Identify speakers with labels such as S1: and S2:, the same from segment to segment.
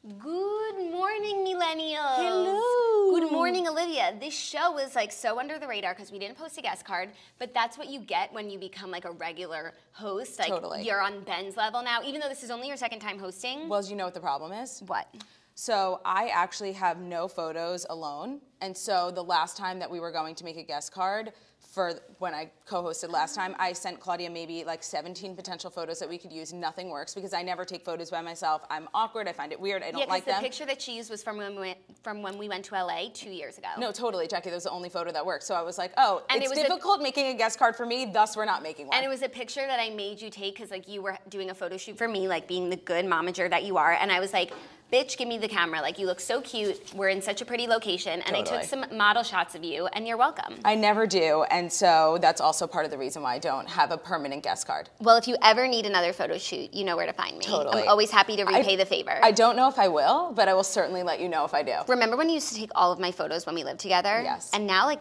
S1: Good morning, millennials.
S2: Hello.
S1: Good morning, Olivia. This show was like so under the radar because we didn't post a guest card, but that's what you get when you become like a regular host. Like
S2: Totally.
S1: You're on Ben's level now, even though this is only your second time hosting.
S2: Well, you know what the problem is?
S1: What?
S2: So I actually have no photos alone. And so the last time that we were going to make a guest card for when I co-hosted last time, I sent Claudia maybe like 17 potential photos that we could use. Nothing works because I never take photos by myself. I'm awkward. I find it weird. I don't like them.
S1: Yeah, because the picture that she used was from when we went to LA 2 years ago.
S2: No, totally, Jackie. That was the only photo that worked. So I was like, oh,
S1: And
S2: it's
S1: it was
S2: difficult making a guest card for me, thus we're not making one.
S1: And it was a picture that I made you take because like you were doing a photo shoot for me, like being the good momager that you are. And I was like, bitch, give me the camera. Like, you look so cute. We're in such a pretty location. And
S2: Totally.
S1: I took some model shots of you, and you're welcome.
S2: I never do. And so that's also part of the reason why I don't have a permanent guest card.
S1: Well, if you ever need another photo shoot, you know where to find me.
S2: Totally.
S1: I'm always happy to repay the favor.
S2: I don't know if I will, but I will certainly let you know if I do.
S1: Remember when you used to take all of my photos when we lived together?
S2: Yes.
S1: And now, like,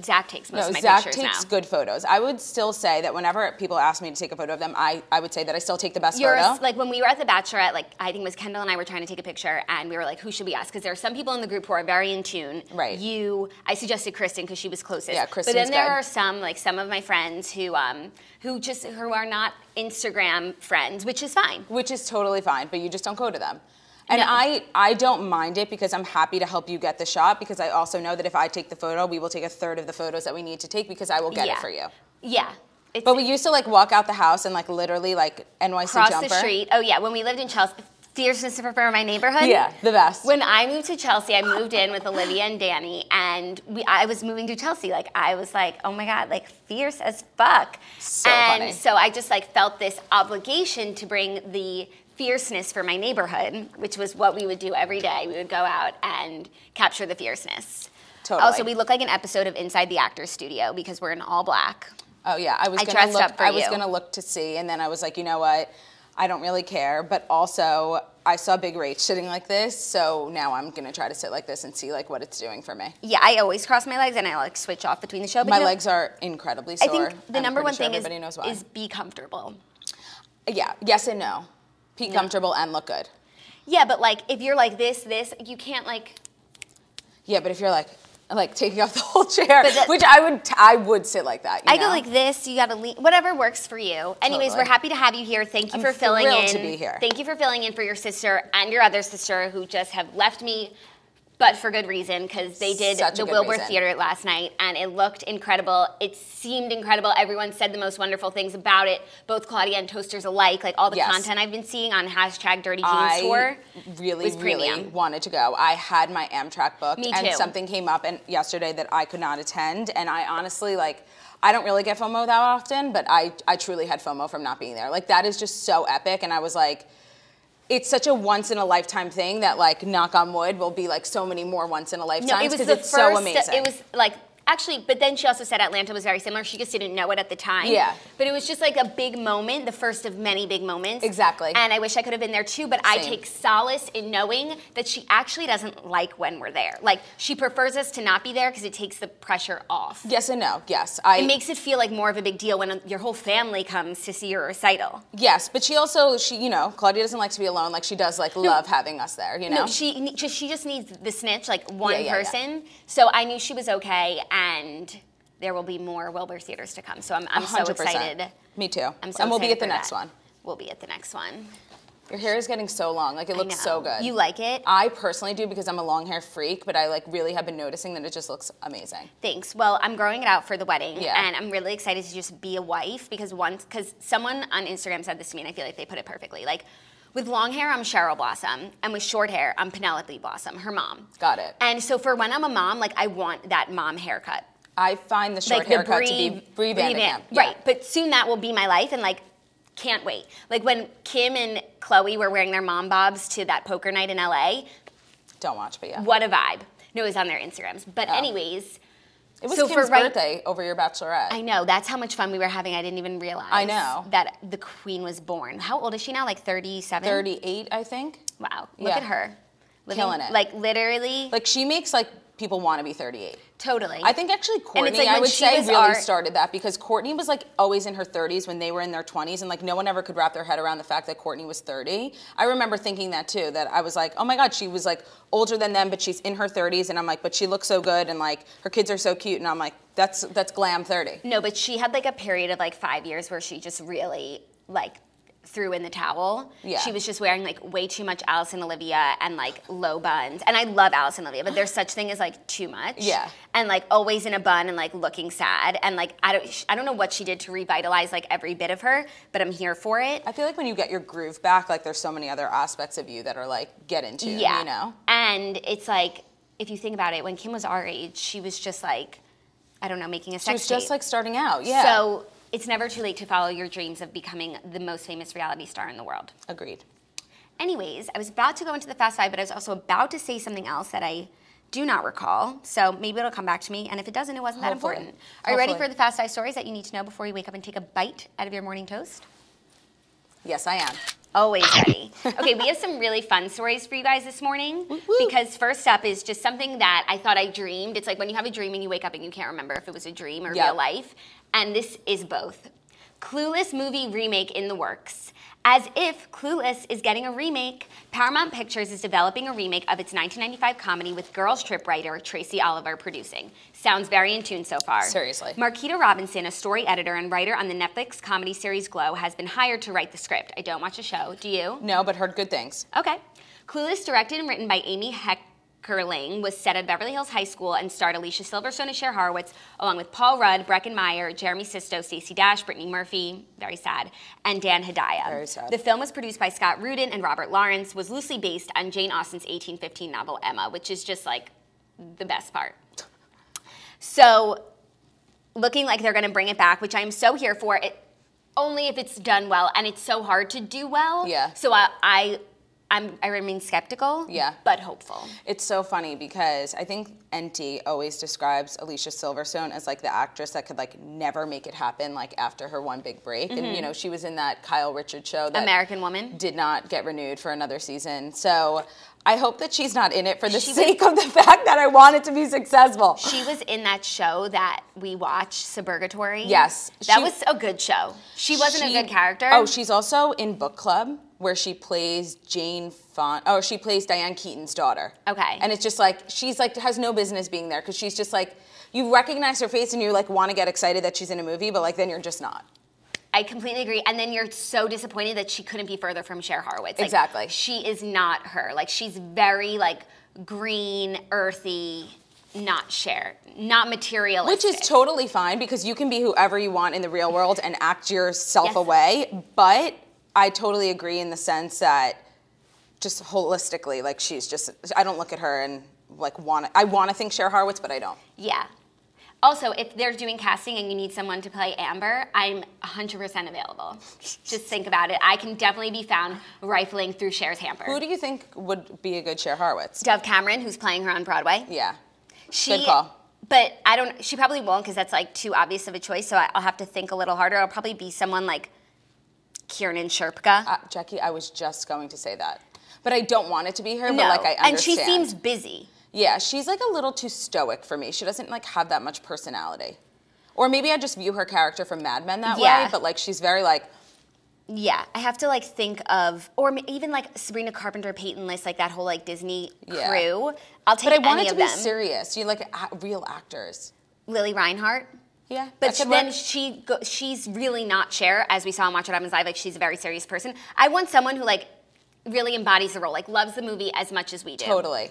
S1: Zach takes most of my
S2: Zach
S1: pictures
S2: takes
S1: now.
S2: good photos. I would still say that whenever people ask me to take a photo of them, I would say that I still take the best photo.
S1: Like, when we were at the Bachelorette, like, I think it was Kendall and I were trying to take a picture, and we were like, who should we ask? Because there are some people in the group who are very in tune.
S2: Right.
S1: I suggested Kristen because she was closest.
S2: Yeah, Kristen's
S1: But then there
S2: good.
S1: are some of my friends who are not Instagram friends, which is fine.
S2: Which is totally fine, but you just don't go to them. And
S1: No.
S2: I don't mind it because I'm happy to help you get the shot because I also know that if I take the photo, we will take a third of the photos that we need to take because I will get it for you.
S1: Yeah.
S2: But we used to like walk out the house and like literally like NYC
S1: cross
S2: jumper.
S1: the street. Oh yeah, when we lived in Chelsea, fierceness for my neighborhood.
S2: Yeah, the best.
S1: When I moved to Chelsea, I moved in with Olivia and Danny, and I was moving to Chelsea. Like I was like, oh my god, like fierce as fuck.
S2: So
S1: and
S2: funny.
S1: so I just like felt this obligation to bring the fierceness for my neighborhood, which was what we would do every day. We would go out and capture the fierceness.
S2: Totally.
S1: Also, we look like an episode of Inside the Actors Studio because we're in all black.
S2: Oh yeah, I was gonna look to see, and then I was like, you know what, I don't really care. But also, I saw Big Rach sitting like this, so now I'm gonna try to sit like this and see like what it's doing for me.
S1: Yeah, I always cross my legs and I like switch off between the show. But
S2: My legs are incredibly sore.
S1: I think the number one thing
S2: is
S1: be comfortable.
S2: Yeah, yes and no. Be comfortable and look good.
S1: Yeah, but like if you're like this, you can't like.
S2: Yeah, but if you're like taking off the whole chair, which I would sit like that. You know?
S1: Go like this. You gotta lean. Whatever works for you. Anyways,
S2: Totally.
S1: We're happy to have you here. Thank you for filling
S2: thrilled
S1: in.
S2: to be here.
S1: Thank you for filling in for your sister and your other sister who just have left me. But for good reason, because they did the Wilbur Theater last night, and it looked incredible. It seemed incredible. Everyone said the most wonderful things about it, both Claudia and Toasters alike. Like all the content I've been seeing on #DirtyJeansTour was premium.
S2: Really wanted to go. I had my Amtrak booked,
S1: Me
S2: and
S1: too.
S2: something came up yesterday that I could not attend, and I honestly I don't really get FOMO that often, but I truly had FOMO from not being there. Like that is just so epic, and I was like, it's such a once-in-a-lifetime thing that, like, knock on wood, will be, like, so many more once-in-a-lifetimes because it's so amazing.
S1: It was, like, actually, but then she also said Atlanta was very similar. She just didn't know it at the time.
S2: Yeah.
S1: But it was just, like, a big moment, the first of many big moments.
S2: Exactly.
S1: And I wish I could have been there, too, but I take solace in knowing that she actually doesn't like when we're there. Like, she prefers us to not be there because it takes the pressure off.
S2: Yes and no, yes.
S1: It makes it feel like more of a big deal when your whole family comes to see your recital.
S2: Yes, but she you know, Claudia doesn't like to be alone. Like, she does, like, love having us there, you know?
S1: No, she just needs the snitch, like, one person. Yeah. So I knew she was okay, and there will be more Wilbur Theaters to come. So I'm so excited.
S2: Me too.
S1: I'm so
S2: and we'll be at
S1: excited
S2: the next one.
S1: We'll be at the next one.
S2: Your hair is getting so long. Like, it looks so good.
S1: You like it?
S2: I personally do because I'm a long hair freak, but I, like, really have been noticing that it just looks amazing.
S1: Thanks. Well, I'm growing it out for the wedding,
S2: Yeah.
S1: and I'm really excited to just be a wife because someone on Instagram said this to me, and I feel like they put it perfectly. Like, with long hair, I'm Cheryl Blossom, and with short hair, I'm Penelope Blossom, her mom.
S2: Got it.
S1: And so for when I'm a mom, like, I want that mom haircut.
S2: I find the short haircut to be Brie Van de Camp.
S1: Right, but soon that will be my life, and like, can't wait. Like when Kim and Chloe were wearing their mom bobs to that poker night in LA.
S2: Don't watch, but yeah.
S1: What a vibe. No, it was on their Instagrams. But anyways.
S2: It was Kim's birthday over your bachelorette.
S1: I know. That's how much fun we were having. I didn't even realize.
S2: I know.
S1: That the queen was born. How old is she now? Like 37?
S2: 38, I think.
S1: Wow. Look at her.
S2: Killing it.
S1: Like literally.
S2: Like she makes like people want to be 38.
S1: Totally.
S2: I think actually Courtney,
S1: like
S2: I would say, really started that because Courtney was like always in her 30s when they were in their 20s, and like no one ever could wrap their head around the fact that Courtney was 30. I remember thinking that too, that I was like, oh my God, she was like older than them, but she's in her 30s, and I'm like, but she looks so good, and like her kids are so cute, and I'm like, that's glam 30.
S1: No, but she had like a period of like 5 years where she just really like threw in the towel.
S2: Yeah.
S1: She was just wearing like way too much Alice and Olivia and like low buns. And I love Alice and Olivia, but there's such thing as like too much.
S2: Yeah.
S1: And like always in a bun and like looking sad. And like I don't know what she did to revitalize like every bit of her, but I'm here for it.
S2: I feel like when you get your groove back, like there's so many other aspects of you that are like get into, you know?
S1: And it's like, if you think about it, when Kim was our age, she was just like, I don't know, making a sex tape.
S2: She was just like starting out, yeah.
S1: So it's never too late to follow your dreams of becoming the most famous reality star in the world.
S2: Agreed.
S1: Anyways, I was about to go into the Fast Five, but I was also about to say something else that I do not recall. So maybe it'll come back to me. And if it doesn't, it wasn't that important. Are you ready for the Fast Five stories that you need to know before you wake up and take a bite out of your morning toast?
S2: Yes, I am.
S1: Always ready. Okay, we have some really fun stories for you guys this morning. Because first up is just something that I thought I dreamed. It's like when you have a dream and you wake up and you can't remember if it was a dream or real life. And this is both. Clueless movie remake in the works. As if Clueless is getting a remake, Paramount Pictures is developing a remake of its 1995 comedy with Girls Trip writer Tracy Oliver producing. Sounds very in tune so far.
S2: Seriously.
S1: Marquita Robinson, a story editor and writer on the Netflix comedy series Glow, has been hired to write the script. I don't watch the show. Do you?
S2: No, but heard good things.
S1: Okay. Clueless, directed and written by Amy Heckerling, was set at Beverly Hills High School and starred Alicia Silverstone and Cher Horowitz, along with Paul Rudd, Breckin Meyer, Jeremy Sisto, Stacey Dash, Brittany Murphy, very sad, and Dan Hedaya.
S2: Very sad.
S1: The film was produced by Scott Rudin and Robert Lawrence, was loosely based on Jane Austen's 1815 novel Emma, which is just like the best part. So, looking like they're going to bring it back, which I'm so here for, only if it's done well, and it's so hard to do well.
S2: Yeah.
S1: So I remain skeptical, but hopeful.
S2: It's so funny because I think NT always describes Alicia Silverstone as like the actress that could like never make it happen like after her one big break. And you know, she was in that Kyle Richards show that
S1: American Woman
S2: did not get renewed for another season. So I hope that she's not in it for the sake of the fact that I want it to be successful.
S1: She was in that show that we watched, Suburgatory.
S2: Yes.
S1: That was a good show. She wasn't a good character.
S2: Oh, she's also in Book Club, where she plays she plays Diane Keaton's daughter.
S1: Okay.
S2: And it's just like, she's like, has no business being there, because she's just like, you recognize her face and you like want to get excited that she's in a movie, but like then you're just not.
S1: I completely agree. And then you're so disappointed that she couldn't be further from Cher Horowitz. Like,
S2: exactly.
S1: She is not her. Like, she's very like green, earthy, not Cher, not materialistic.
S2: Which is totally fine, because you can be whoever you want in the real world and act yourself away. But I totally agree in the sense that just holistically, like she's just, I don't look at her and like I want to think Cher Horowitz, but I don't.
S1: Yeah. Also, if they're doing casting and you need someone to play Amber, I'm 100% available. Just think about it. I can definitely be found rifling through Cher's hamper.
S2: Who do you think would be a good Cher Horowitz?
S1: Dove Cameron, who's playing her on Broadway.
S2: Yeah. Good call.
S1: But she probably won't, because that's like too obvious of a choice, so I'll have to think a little harder. I'll probably be someone like Kiernan Shirpka.
S2: Jackie, I was just going to say that. But I don't want it to be her, but like I understand.
S1: And she seems busy.
S2: Yeah, she's like a little too stoic for me. She doesn't like have that much personality. Or maybe I just view her character from Mad Men that way, but like she's very like...
S1: Yeah, I have to like think of, or even like Sabrina Carpenter, Peyton List, like that whole like Disney crew. I'll take any of them. But I want it to be
S2: serious. You like real actors.
S1: Lily Reinhart.
S2: Yeah,
S1: but then she's really not Cher, as we saw in Watch What Happens Live. Like, she's a very serious person. I want someone who like really embodies the role, like loves the movie as much as we do.
S2: Totally.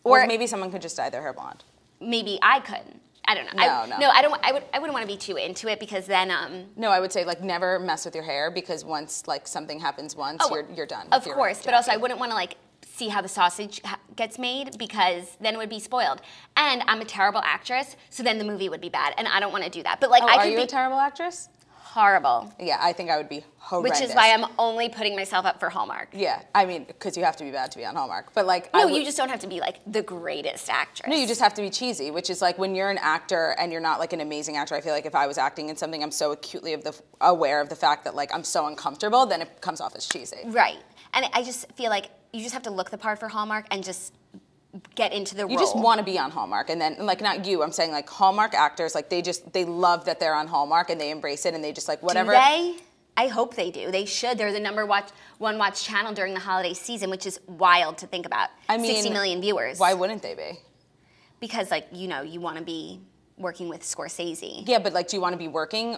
S2: Or maybe someone could just dye their hair blonde.
S1: Maybe I couldn't. I don't know.
S2: No.
S1: I wouldn't want to be too into it, because then.
S2: No, I would say like never mess with your hair, because once like something happens once, you're done.
S1: Of course, but also I wouldn't want to like see how the sausage gets made, because then it would be spoiled. And I'm a terrible actress, so then the movie would be bad, and I don't want to do that. But like,
S2: are you a terrible actress?
S1: Horrible.
S2: Yeah, I think I would be horrendous.
S1: Which is why I'm only putting myself up for Hallmark.
S2: Yeah, I mean, because you have to be bad to be on Hallmark. But like,
S1: no, you just don't have to be like the greatest actress.
S2: No, you just have to be cheesy, which is like when you're an actor and you're not like an amazing actor. I feel like if I was acting in something, I'm so acutely aware of the fact that like I'm so uncomfortable, then it comes off as cheesy.
S1: Right, and I just feel like you just have to look the part for Hallmark and just get into the role.
S2: You just want to be on Hallmark, and then, like, not you, I'm saying, like, Hallmark actors, like, they love that they're on Hallmark, and they embrace it, and they just, like, whatever.
S1: Do they? I hope they do. They should. They're the number one watch channel during the holiday season, which is wild to think about. I mean, 60 million viewers.
S2: Why wouldn't they be?
S1: Because, like, you know, you want to be working with Scorsese.
S2: Yeah, but, like, do you want to be working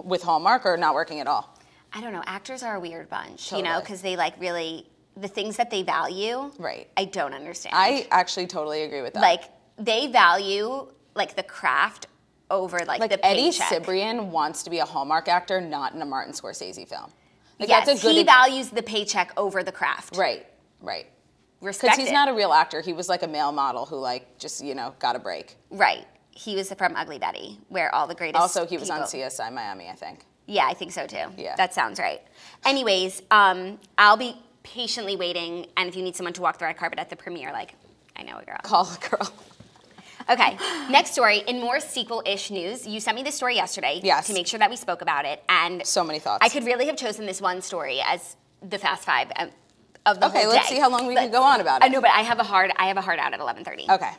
S2: with Hallmark or not working at all?
S1: I don't know. Actors are a weird bunch,
S2: totally.
S1: You know, because they, like, really... The things that they value,
S2: right?
S1: I don't understand.
S2: I actually totally agree with that.
S1: Like, they value, like, the craft over, like the paycheck.
S2: Eddie Cibrian wants to be a Hallmark actor, not in a Martin Scorsese film. Like,
S1: yes,
S2: that's a good
S1: he values the paycheck over the craft.
S2: Right.
S1: Respect it.
S2: Because he's not a real actor. He was, like, a male model who, like, just, you know, got a break.
S1: Right. He was from Ugly Betty, where all the greatest
S2: Also, he was on CSI Miami, I think.
S1: Yeah, I think so, too.
S2: Yeah.
S1: That sounds right. Anyways, I'll be patiently waiting, and if you need someone to walk the red carpet at the premiere, like, I know a girl.
S2: Call a girl.
S1: Okay, next story. In more sequel-ish news, you sent me this story yesterday to make sure that we spoke about it, and
S2: so many thoughts.
S1: I could really have chosen this one story as the Fast Five of the whole day.
S2: Okay, let's see how long we can go on about it.
S1: I know, but I have a hard out at 11:30.
S2: Okay.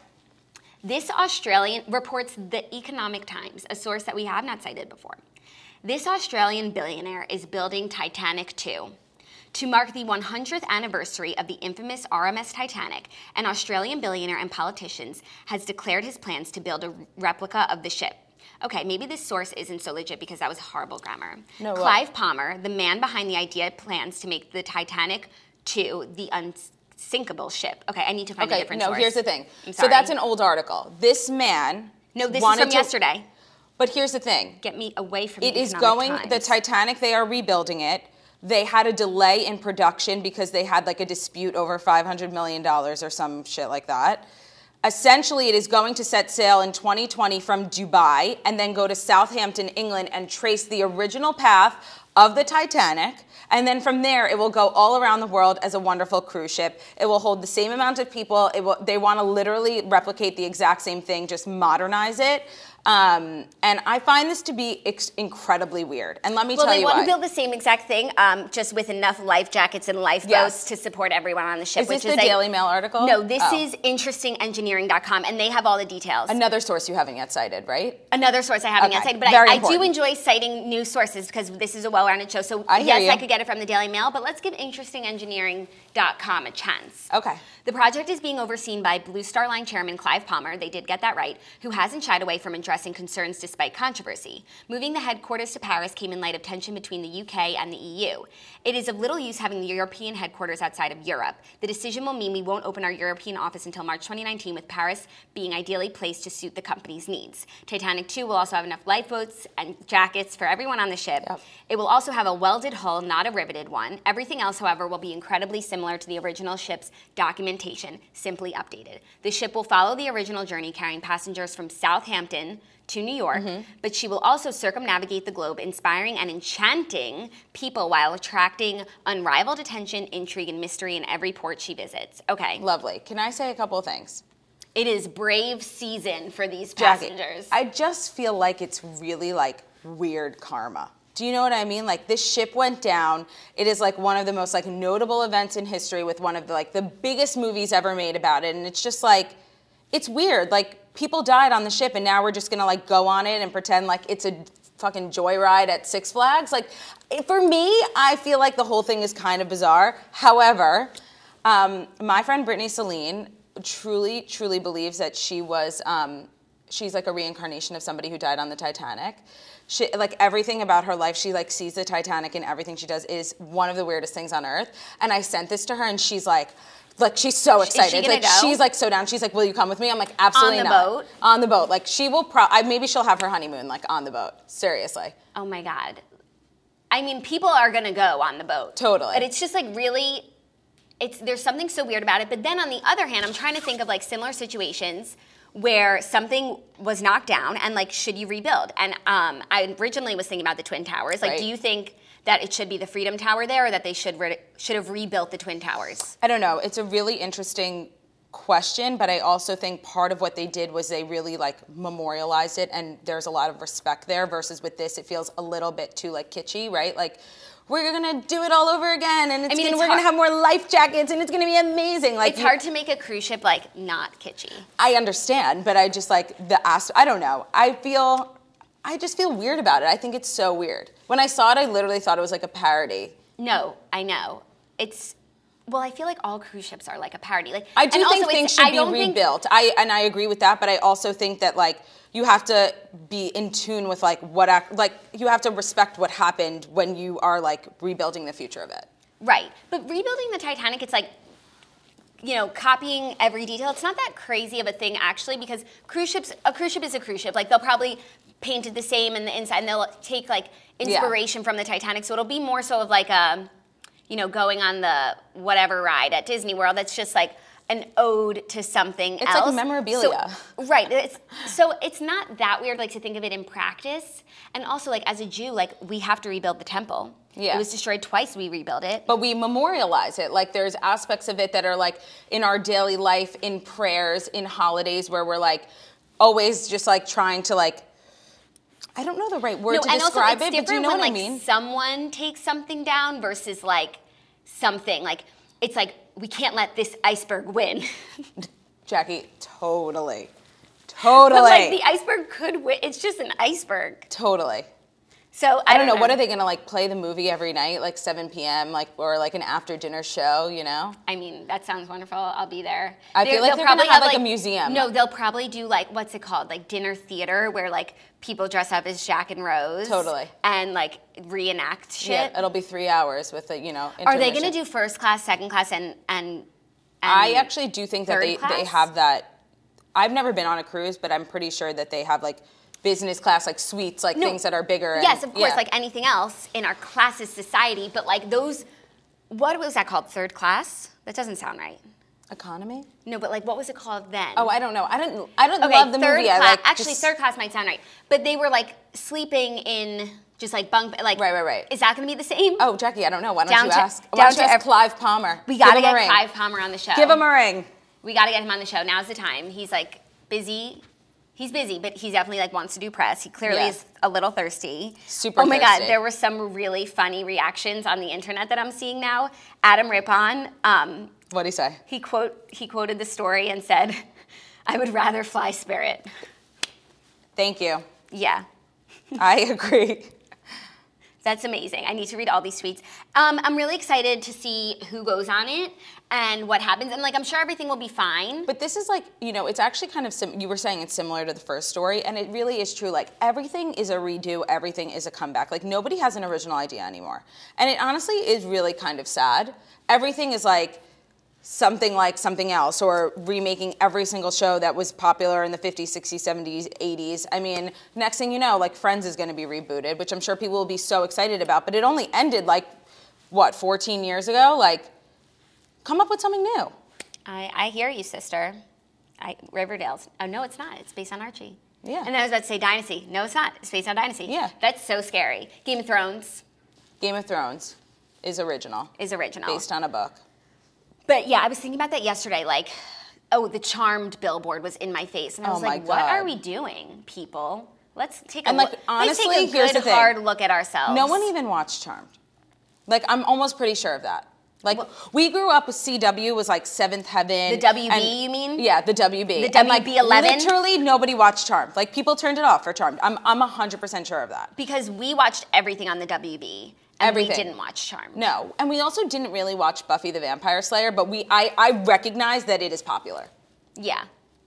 S1: This Australian reports the Economic Times, a source that we have not cited before. This Australian billionaire is building Titanic 2. To mark the 100th anniversary of the infamous RMS Titanic, an Australian billionaire and politician has declared his plans to build a replica of the ship. Okay, maybe this source isn't so legit because that was horrible grammar. No, Clive Palmer, the man behind the idea, plans to make the Titanic 2 the unsinkable ship. Okay, I need to find a different source.
S2: No, here's the thing.
S1: I'm sorry.
S2: So that's an old article. This man...
S1: No, this is from yesterday.
S2: But here's the thing.
S1: Get me away from
S2: the Economic Times. The Titanic, they are rebuilding it. They had a delay in production because they had, like, a dispute over $500 million or some shit like that. Essentially, it is going to set sail in 2020 from Dubai and then go to Southampton, England, and trace the original path of the Titanic. And then from there, it will go all around the world as a wonderful cruise ship. It will hold the same amount of people. They want to literally replicate the exact same thing, just modernize it. And I find this to be incredibly weird. And let me tell you why.
S1: Well, they want to build the same exact thing, just with enough life jackets and lifeboats to support everyone on the ship.
S2: Is this the Daily Mail article?
S1: No, this is interestingengineering.com, and they have all the details.
S2: Another source you haven't yet cited, right?
S1: Another source I haven't yet cited, but I do enjoy citing news sources because this is a well-rounded show. So yes, I could get it from the Daily Mail, but let's give interestingengineering.com a chance.
S2: Okay.
S1: The project is being overseen by Blue Star Line chairman Clive Palmer, they did get that right, who hasn't shied away from addressing concerns despite controversy. Moving the headquarters to Paris came in light of tension between the UK and the EU. It is of little use having the European headquarters outside of Europe. The decision will mean we won't open our European office until March 2019, with Paris being ideally placed to suit the company's needs. Titanic 2 will also have enough lifeboats and jackets for everyone on the ship. Yep. It will also have a welded hull, not a riveted one. Everything else, however, will be incredibly similar to the original ship's documentation, simply updated. The ship will follow the original journey, carrying passengers from Southampton to New York, but she will also circumnavigate the globe, inspiring and enchanting people while attracting unrivaled attention, intrigue, and mystery in every port she visits. Okay.
S2: Lovely. Can I say a couple of things?
S1: It is brave season for these passengers.
S2: I just feel like it's really, like, weird karma. Do you know what I mean? Like, this ship went down. It is, like, one of the most, like, notable events in history with one of the, like, the biggest movies ever made about it. And it's just, like, it's weird. Like, people died on the ship, and now we're just going to, like, go on it and pretend like it's a fucking joyride at Six Flags. Like, for me, I feel like the whole thing is kind of bizarre. However, my friend Brittany Celine truly, truly believes that she was, she's, like, a reincarnation of somebody who died on the Titanic. She, like, everything about her life, she, like, sees the Titanic, and everything she does is one of the weirdest things on earth. And I sent this to her, and she's like, she's so excited.
S1: Is she gonna go?
S2: She's, like, so down. She's like, will you come with me? I'm like, absolutely not.
S1: On the boat?
S2: On the boat. Like, she will maybe she'll have her honeymoon, like, on the boat. Seriously.
S1: Oh, my God. I mean, people are going to go on the boat.
S2: Totally.
S1: But it's just, like, really, there's something so weird about it. But then on the other hand, I'm trying to think of, like, similar situations where something was knocked down and, like, should you rebuild? And I originally was thinking about the Twin Towers. Like, do you think that it should be the Freedom Tower there, or that they should have rebuilt the Twin Towers?
S2: I don't know. It's a really interesting question, but I also think part of what they did was they really, like, memorialized it, and there's a lot of respect there, versus with this, it feels a little bit too, like, kitschy, right? Like, we're gonna do it all over again, and we're gonna have more life jackets, and it's gonna be amazing. Like,
S1: it's hard to make a cruise ship like not kitschy.
S2: I understand, but I just like I don't know. I just feel weird about it. I think it's so weird. When I saw it, I literally thought it was like a parody.
S1: No, I know. Well, I feel like all cruise ships are like a parody. Like,
S2: I do think things should be rebuilt. I agree with that, but I also think that like you have to be in tune with like you have to respect what happened when you are like rebuilding the future of it.
S1: Right, but rebuilding the Titanic, it's like, copying every detail. It's not that crazy of a thing actually, because a cruise ship is a cruise ship. Like, they'll probably paint it the same in the inside, and they'll take like inspiration from the Titanic. So it'll be more so of like going on the whatever ride at Disney World. That's just like an ode to something else.
S2: It's like memorabilia.
S1: Right. It's not that weird, like, to think of it in practice. And also, like, as a Jew, like, we have to rebuild the temple. Yeah. It was destroyed twice, we rebuild it.
S2: But we memorialize it. Like, there's aspects of it that are, like, in our daily life, in prayers, in holidays, where we're, like, always just, like, trying to, like, I don't know the right word to describe it, but do you know what I mean?
S1: Someone takes something down versus, like, something. Like, it's like, we can't let this iceberg win.
S2: Jackie, totally.
S1: But, like, the iceberg could win. It's just an iceberg.
S2: Totally.
S1: So,
S2: I don't know. What are they going to, like, play the movie every night, like 7 p.m., like, or, like, an after-dinner show,
S1: I mean, that sounds wonderful. I'll be there.
S2: I feel like they're going to have, like, a museum.
S1: No, they'll probably do, like, what's it called? Like, dinner theater, where, like, people dress up as Jack and Rose.
S2: Totally.
S1: And, like, reenact shit.
S2: Yeah, it'll be 3 hours with the, intermission.
S1: Are they going to do first class, second class, and
S2: I actually do think that they have that. I've never been on a cruise, but I'm pretty sure that they have, like, business class, like, suites, like, things that are bigger.
S1: Yes, of course, like anything else in our classist society, but, like, those, what was that called? Third class? That doesn't sound right.
S2: Economy?
S1: No, but, like, what was it called then?
S2: Oh, I don't know. I don't love the movie.
S1: Third class might sound right. But they were, like, sleeping in just, like, bunk, like.
S2: Right.
S1: Is that going to be the same?
S2: Oh, Jackie, I don't know. Why don't you ask? Why don't you ask Clive Palmer?
S1: We got to get Clive Palmer on the show.
S2: Give him a ring.
S1: We got to get him on the show. Now's the time. He's, like, busy. He's busy, but he definitely, like, wants to do press. He clearly is a little thirsty.
S2: Super thirsty.
S1: Oh my God, there were some really funny reactions on the internet that I'm seeing now. Adam Rippon.
S2: What'd he say?
S1: He quoted the story and said, "I would rather fly Spirit."
S2: Thank you.
S1: Yeah.
S2: I agree.
S1: That's amazing. I need to read all these tweets. I'm really excited to see who goes on it and what happens. And, like, I'm sure everything will be fine.
S2: But this is, like, it's actually kind of, you were saying it's similar to the first story, and it really is true. Like, everything is a redo. Everything is a comeback. Like, nobody has an original idea anymore. And it honestly is really kind of sad. Everything is, like something else, or remaking every single show that was popular in the 50s, 60s, 70s, 80s. I mean, next thing you know, like, Friends is going to be rebooted, which I'm sure people will be so excited about, but it only ended, like, 14 years ago? Like, come up with something new.
S1: I hear you, sister. Riverdale's. Oh, no, it's not. It's based on Archie.
S2: Yeah.
S1: And I was about to say Dynasty. No, it's not. It's based on Dynasty.
S2: Yeah.
S1: That's so scary. Game of Thrones.
S2: Game of Thrones is original. Based on a book.
S1: But yeah, I was thinking about that yesterday, like, the Charmed billboard was in my face. And I was like, what are we doing, people? Let's take a good, hard look at ourselves.
S2: No one even watched Charmed. Like, I'm almost pretty sure of that. Like, we grew up with CW, was like Seventh Heaven.
S1: The WB, you mean?
S2: Yeah, the WB.
S1: The WB 11?
S2: Literally nobody watched Charmed. Like, people turned it off for Charmed. I'm 100% sure of that.
S1: Because we watched everything on the WB. And we didn't watch Charmed.
S2: No, and we also didn't really watch Buffy the Vampire Slayer, but I recognize that it is popular.
S1: Yeah.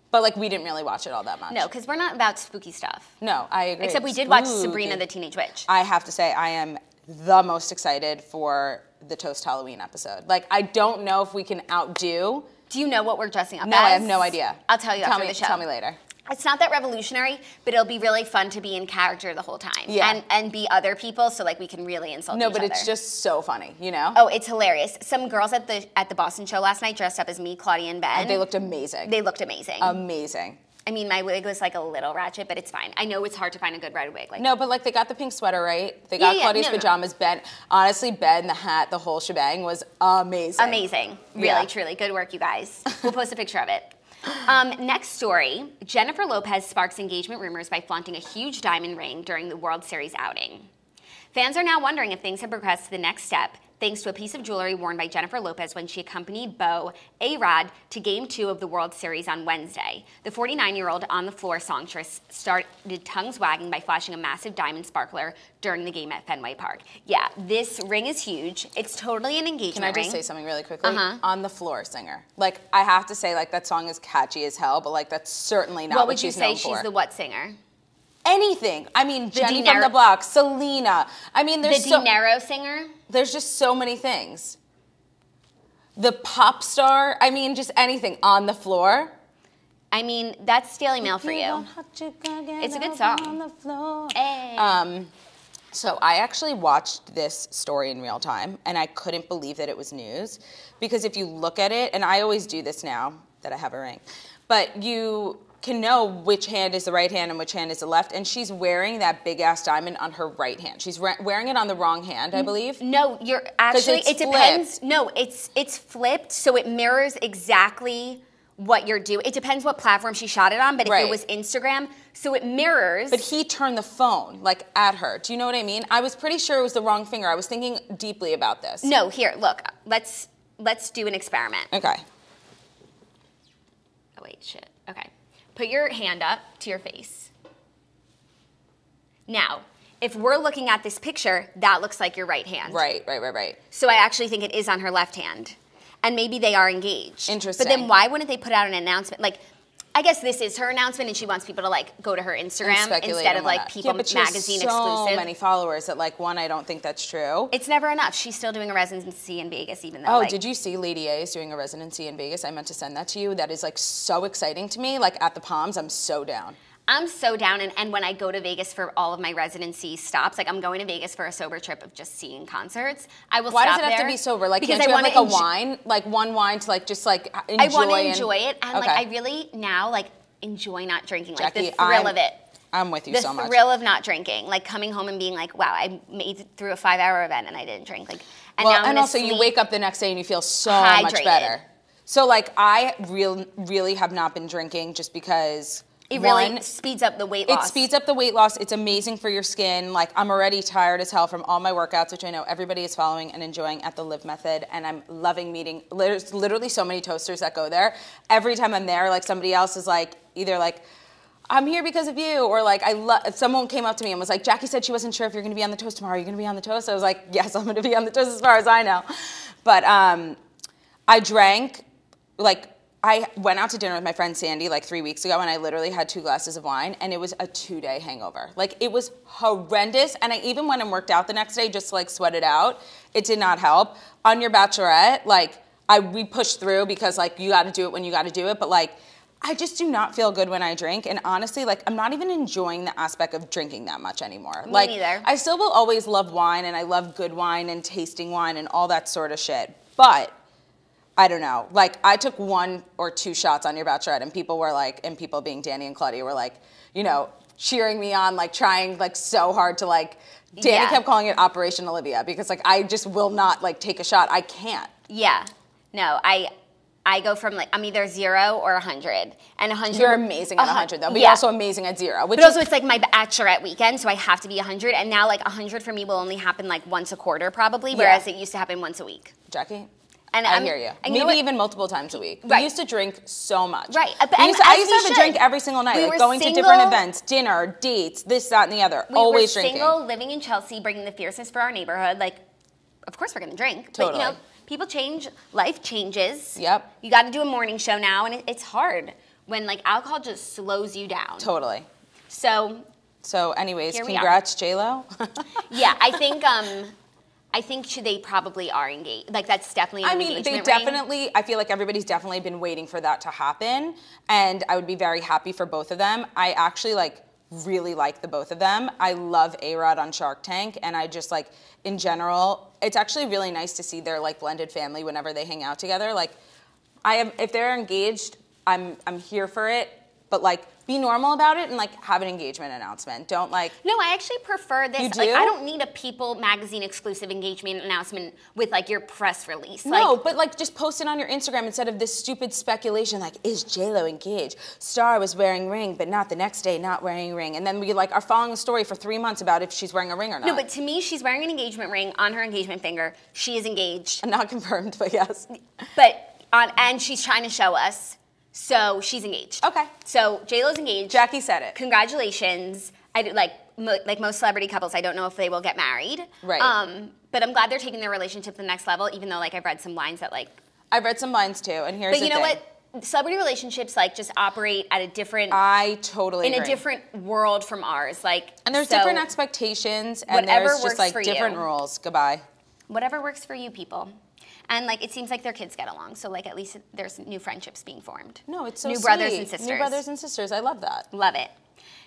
S2: But, like, we didn't really watch it all that much.
S1: No, because we're not about spooky stuff.
S2: No, I agree.
S1: Except we did watch Sabrina the Teenage Witch.
S2: I have to say, I am the most excited for the Toast Halloween episode. Like, I don't know if we can outdo.
S1: Do you know what we're dressing up as?
S2: No, I have no idea.
S1: I'll tell you after the show.
S2: Tell me later.
S1: It's not that revolutionary, but it'll be really fun to be in character the whole time.
S2: Yeah.
S1: And be other people, so, like, we can really insult each other.
S2: No, but it's just so funny, you know?
S1: Oh, it's hilarious. Some girls at the Boston show last night dressed up as me, Claudia, and Ben.
S2: And they looked amazing. Amazing.
S1: I mean, my wig was, like, a little ratchet, but it's fine. I know it's hard to find a good red wig. Like,
S2: no, but, like, they got the pink sweater, right? They got Claudia's pajamas. Ben, honestly, Ben, the hat, the whole shebang was amazing.
S1: Amazing. Really, truly. Good work, you guys. We'll post a picture of it. Next story, Jennifer Lopez sparks engagement rumors by flaunting a huge diamond ring during the World Series outing. Fans are now wondering if things have progressed to the next step, thanks to a piece of jewelry worn by Jennifer Lopez when she accompanied beau A-Rod to Game 2 of the World Series on Wednesday. The 49-year-old on-the-floor songstress started tongues wagging by flashing a massive diamond sparkler during the game at Fenway Park. Yeah, this ring is huge. It's totally an engagement ring.
S2: Can I just say something really quickly? On-the-floor singer. Like, I have to say, like, that song is catchy as hell, but, like, that's certainly not what she's known for.
S1: What would you say she's the what singer?
S2: Anything. I mean, Jenny from the Block, Selena. I mean, there's
S1: the Dinero singer.
S2: There's just so many things. The pop star. I mean, just anything on the floor.
S1: I mean, that's Daily Mail for you. It's a good song.
S2: On the floor.
S1: Hey.
S2: So I actually watched this story in real time, and I couldn't believe that it was news, because if you look at it, and I always do this now that I have a ring, but you can know which hand is the right hand and which hand is the left, and she's wearing that big-ass diamond on her right hand. She's wearing it on the wrong hand, I believe.
S1: No, you're actually, it depends. No, it's flipped, so it mirrors exactly what you're doing. It depends what platform she shot it on, but if it was Instagram, so it mirrors.
S2: But he turned the phone, like, at her. Do you know what I mean? I was pretty sure it was the wrong finger. I was thinking deeply about this.
S1: No, here, look, let's do an experiment.
S2: Okay.
S1: Oh, wait, shit, okay. Put your hand up to your face. Now, if we're looking at this picture, that looks like your right hand.
S2: Right.
S1: So I actually think it is on her left hand. And maybe they are engaged.
S2: Interesting.
S1: But then why wouldn't they put out an announcement? Like, I guess this is her announcement, and she wants people to, like, go to her Instagram instead of, like, People Magazine exclusive.
S2: So many followers that, like, one, I don't think that's true.
S1: It's never enough. She's still doing a residency in Vegas, even though,
S2: did you see Lady A is doing a residency in Vegas? I meant to send that to you. That is, like, so exciting to me. Like, at the Palms, I'm so down.
S1: I'm so down, and when I go to Vegas for all of my residency stops, like I'm going to Vegas for a sober trip of just seeing concerts, I will stop there.
S2: Why does it have to be sober? Like, can't you have like a wine? Like one wine to like just like enjoy?
S1: I want to enjoy it, and like I really now like enjoy not drinking, like
S2: Jackie,
S1: the thrill of it.
S2: I'm with you so much.
S1: The thrill of not drinking, like coming home and being like, wow, I made it through a 5-hour event and I didn't drink. Like, and now
S2: and also you wake up the next day and you feel so much better. So like I really have not been drinking just because
S1: it really speeds up the weight loss.
S2: It speeds up the weight loss. It's amazing for your skin. Like I'm already tired as hell from all my workouts, which I know everybody is following and enjoying at the Live Method. And I'm loving meeting. There's literally so many toasters that go there. Every time I'm there, like somebody else is like either like, I'm here because of you, or like someone came up to me and was like, Jackie said she wasn't sure if you're going to be on the toast tomorrow. Are you going to be on the toast? I was like, yes, I'm going to be on the toast as far as I know. But I drank, like I went out to dinner with my friend Sandy like 3 weeks ago, and I literally had 2 glasses of wine, and it was a 2-day hangover. Like it was horrendous, and I even went and worked out the next day just to like sweat it out. It did not help. On your Bachelorette, like we pushed through because like you got to do it when you got to do it, but like I just do not feel good when I drink, and honestly, like I'm not even enjoying the aspect of drinking that much anymore.
S1: Me
S2: like
S1: neither.
S2: I still will always love wine, and I love good wine and tasting wine and all that sort of shit. But I don't know. Like I took 1 or 2 shots on your Bachelorette, and people were like, and people being Danny and Claudia were like, you know, cheering me on, like trying like so hard to like. Danny kept calling it Operation Olivia because like I just will not like take a shot. I can't.
S1: Yeah. No, I go from like, I'm either 0 or 100. And 100.
S2: You're amazing at 100 though, but you're also amazing at 0.
S1: But also it's like my Bachelorette weekend, so I have to be 100. And now like 100 for me will only happen like once a quarter probably, whereas it used to happen once a week.
S2: Jackie?
S1: And
S2: I hear you. Maybe even multiple times a week.
S1: Right.
S2: We used to drink so much.
S1: Right.
S2: I used to have a drink every single night, like going to different events, dinner, dates, this, that, and the other. Always drinking. We were single,
S1: living in Chelsea, bringing the fierceness for our neighborhood. Like, of course we're going to drink.
S2: Totally.
S1: But, you know, people change. Life changes.
S2: Yep.
S1: You got to do a morning show now, and it's hard when, like, alcohol just slows you down.
S2: Totally.
S1: So
S2: anyways, congrats, J-Lo.
S1: Yeah, I think they probably are engaged. Like, that's definitely an engagement ring.
S2: I feel like everybody's definitely been waiting for that to happen, and I would be very happy for both of them. I actually, like, really like the both of them. I love A-Rod on Shark Tank, and I just, like, in general, it's actually really nice to see their, like, blended family whenever they hang out together. Like, if they're engaged, I'm here for it. but like be normal about it and like have an engagement announcement. Don't like.
S1: No, I actually prefer this.
S2: You do?
S1: Like, I don't need a People magazine exclusive engagement announcement with like your press release.
S2: No,
S1: like,
S2: but like just post it on your Instagram instead of this stupid speculation like, is J-Lo engaged? Star was wearing ring, but not the next day, not wearing ring. And then we like are following the story for 3 months about if she's wearing a ring or not.
S1: No, but to me, she's wearing an engagement ring on her engagement finger. She is engaged.
S2: Not confirmed, but yes.
S1: And she's trying to show us. So she's engaged.
S2: Okay.
S1: So J-Lo's engaged.
S2: Jackie said it.
S1: Congratulations. I do, like most celebrity couples, I don't know if they will get married.
S2: Right.
S1: But I'm glad they're taking their relationship to the next level, even though like I've read some lines that like.
S2: I've read some lines too, and here's the thing.
S1: But you know what? Celebrity relationships like just operate at a different.
S2: I totally agree.
S1: In a different world from ours, like.
S2: And there's different expectations, and
S1: whatever
S2: there's just
S1: works
S2: like
S1: for
S2: different
S1: you.
S2: rules. Goodbye.
S1: Whatever works for you, people. And like it seems like their kids get along, so like at least there's new friendships being formed.
S2: No, it's so
S1: new
S2: sweet.
S1: brothers and sisters.
S2: New brothers and sisters. I love that.
S1: Love it.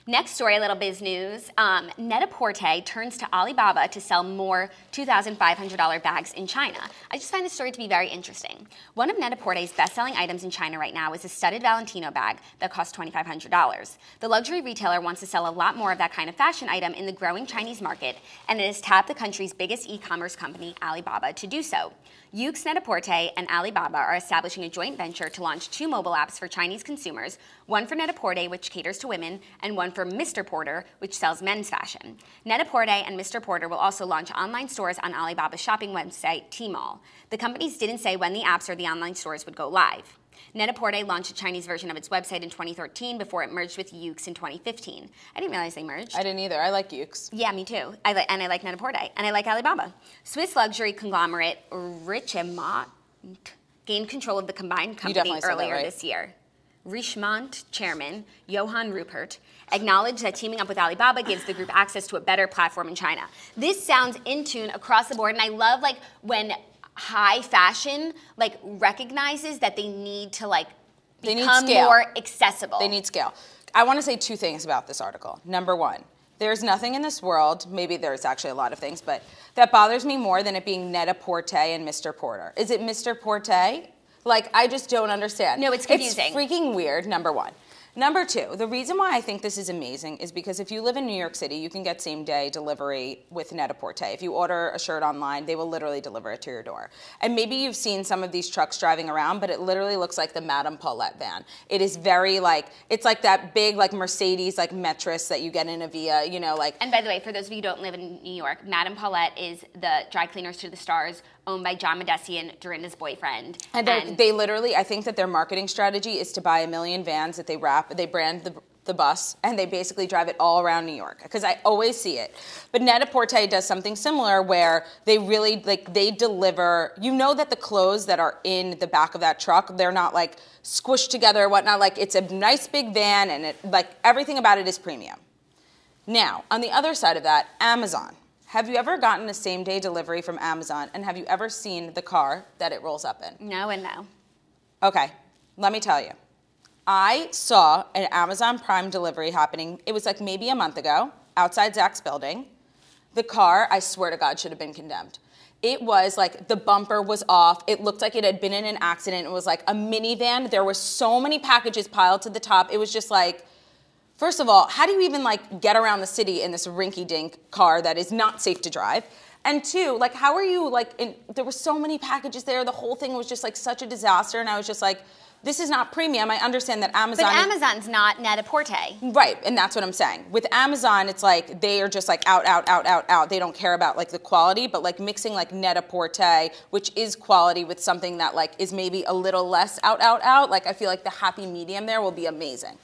S1: Next story, a little biz news. Net-a-Porter turns to Alibaba to sell more $2,500 bags in China. I just find this story to be very interesting. One of Net-a-Porter's best-selling items in China right now is a studded Valentino bag that costs $2,500. The luxury retailer wants to sell a lot more of that kind of fashion item in the growing Chinese market, and it has tapped the country's biggest e-commerce company, Alibaba, to do so. Yoox Net-a-Porter and Alibaba are establishing a joint venture to launch 2 mobile apps for Chinese consumers, one for Net-a-Porter, which caters to women, and one for Mr. Porter, which sells men's fashion. Net-a-Porter and Mr. Porter will also launch online stores on Alibaba's shopping website, Tmall. The companies didn't say when the apps or the online stores would go live. Net-a-Porter launched a Chinese version of its website in 2013 before it merged with Yoox in 2015. I didn't realize they merged.
S2: I didn't either. I like Yoox.
S1: Yeah, me too. I like Net-a-Porter, and I like Alibaba. Swiss luxury conglomerate Richemont gained control of the combined company earlier this year. Richemont chairman Johann Rupert acknowledged that teaming up with Alibaba gives the group access to a better platform in China. This sounds in tune across the board, and I love like when high fashion like recognizes that they need to like become more accessible.
S2: They need scale. I want to say 2 things about this article. Number 1, there's nothing in this world, maybe there's actually a lot of things, but that bothers me more than it being Net-a-Porter and Mr. Porter. Is it Mr. Porter? Like, I just don't understand.
S1: No, it's confusing.
S2: It's freaking weird, number 1. Number 2, the reason why I think this is amazing is because if you live in New York City, you can get same-day delivery with Net-a-Porter. If you order a shirt online, they will literally deliver it to your door. And maybe you've seen some of these trucks driving around, but it literally looks like the Madame Paulette van. It is very like, it's like that big like Mercedes like Metris that you get in a Via, you know, like.
S1: And by the way, for those of you who don't live in New York, Madame Paulette is the dry cleaners to the stars, owned by John Medesian, Dorinda's boyfriend.
S2: And they literally, I think that their marketing strategy is to buy 1 million vans that they brand the bus, and they basically drive it all around New York, because I always see it. But Net-a-Porter does something similar where they really, like, they deliver, you know that the clothes that are in the back of that truck, they're not, like, squished together or whatnot. Like, it's a nice big van, and it, like, everything about it is premium. Now, on the other side of that, Amazon. Have you ever gotten a same-day delivery from Amazon, and have you ever seen the car that it rolls up in?
S1: No and no.
S2: Okay, let me tell you. I saw an Amazon Prime delivery happening, it was like maybe a month ago, outside Zach's building. The car, I swear to God, should have been condemned. It was like the bumper was off. It looked like it had been in an accident. It was like a minivan. There were so many packages piled to the top. It was just like, first of all, how do you even like get around the city in this rinky-dink car that is not safe to drive? And 2, like how are you there were so many packages there. The whole thing was just like such a disaster. And I was just like, this is not premium. I understand that Amazon.
S1: But Amazon's not Net-a-Porter.
S2: Right, and that's what I'm saying. With Amazon, it's like they are just like out. They don't care about like the quality, but like mixing like Net-a-Porter, which is quality, with something that like is maybe a little less out. Like I feel like the happy medium there will be amazing.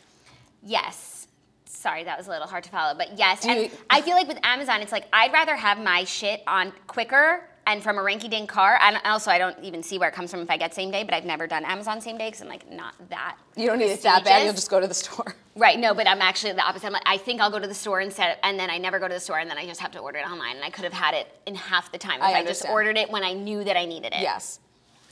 S1: Yes. Sorry, that was a little hard to follow, but yes. And I feel like with Amazon, it's like I'd rather have my shit on quicker and from a rinky-dink car. And also, I don't even see where it comes from if I get same day, but I've never done Amazon same day because I'm like not that.
S2: You don't need it that bad. You'll just go to the store.
S1: Right. No, but I'm actually the opposite. I'm like, I think I'll go to the store instead, and then I never go to the store, and then I just have to order it online. And I could have had it in half the time if I just ordered it when I knew that I needed it.
S2: Yes.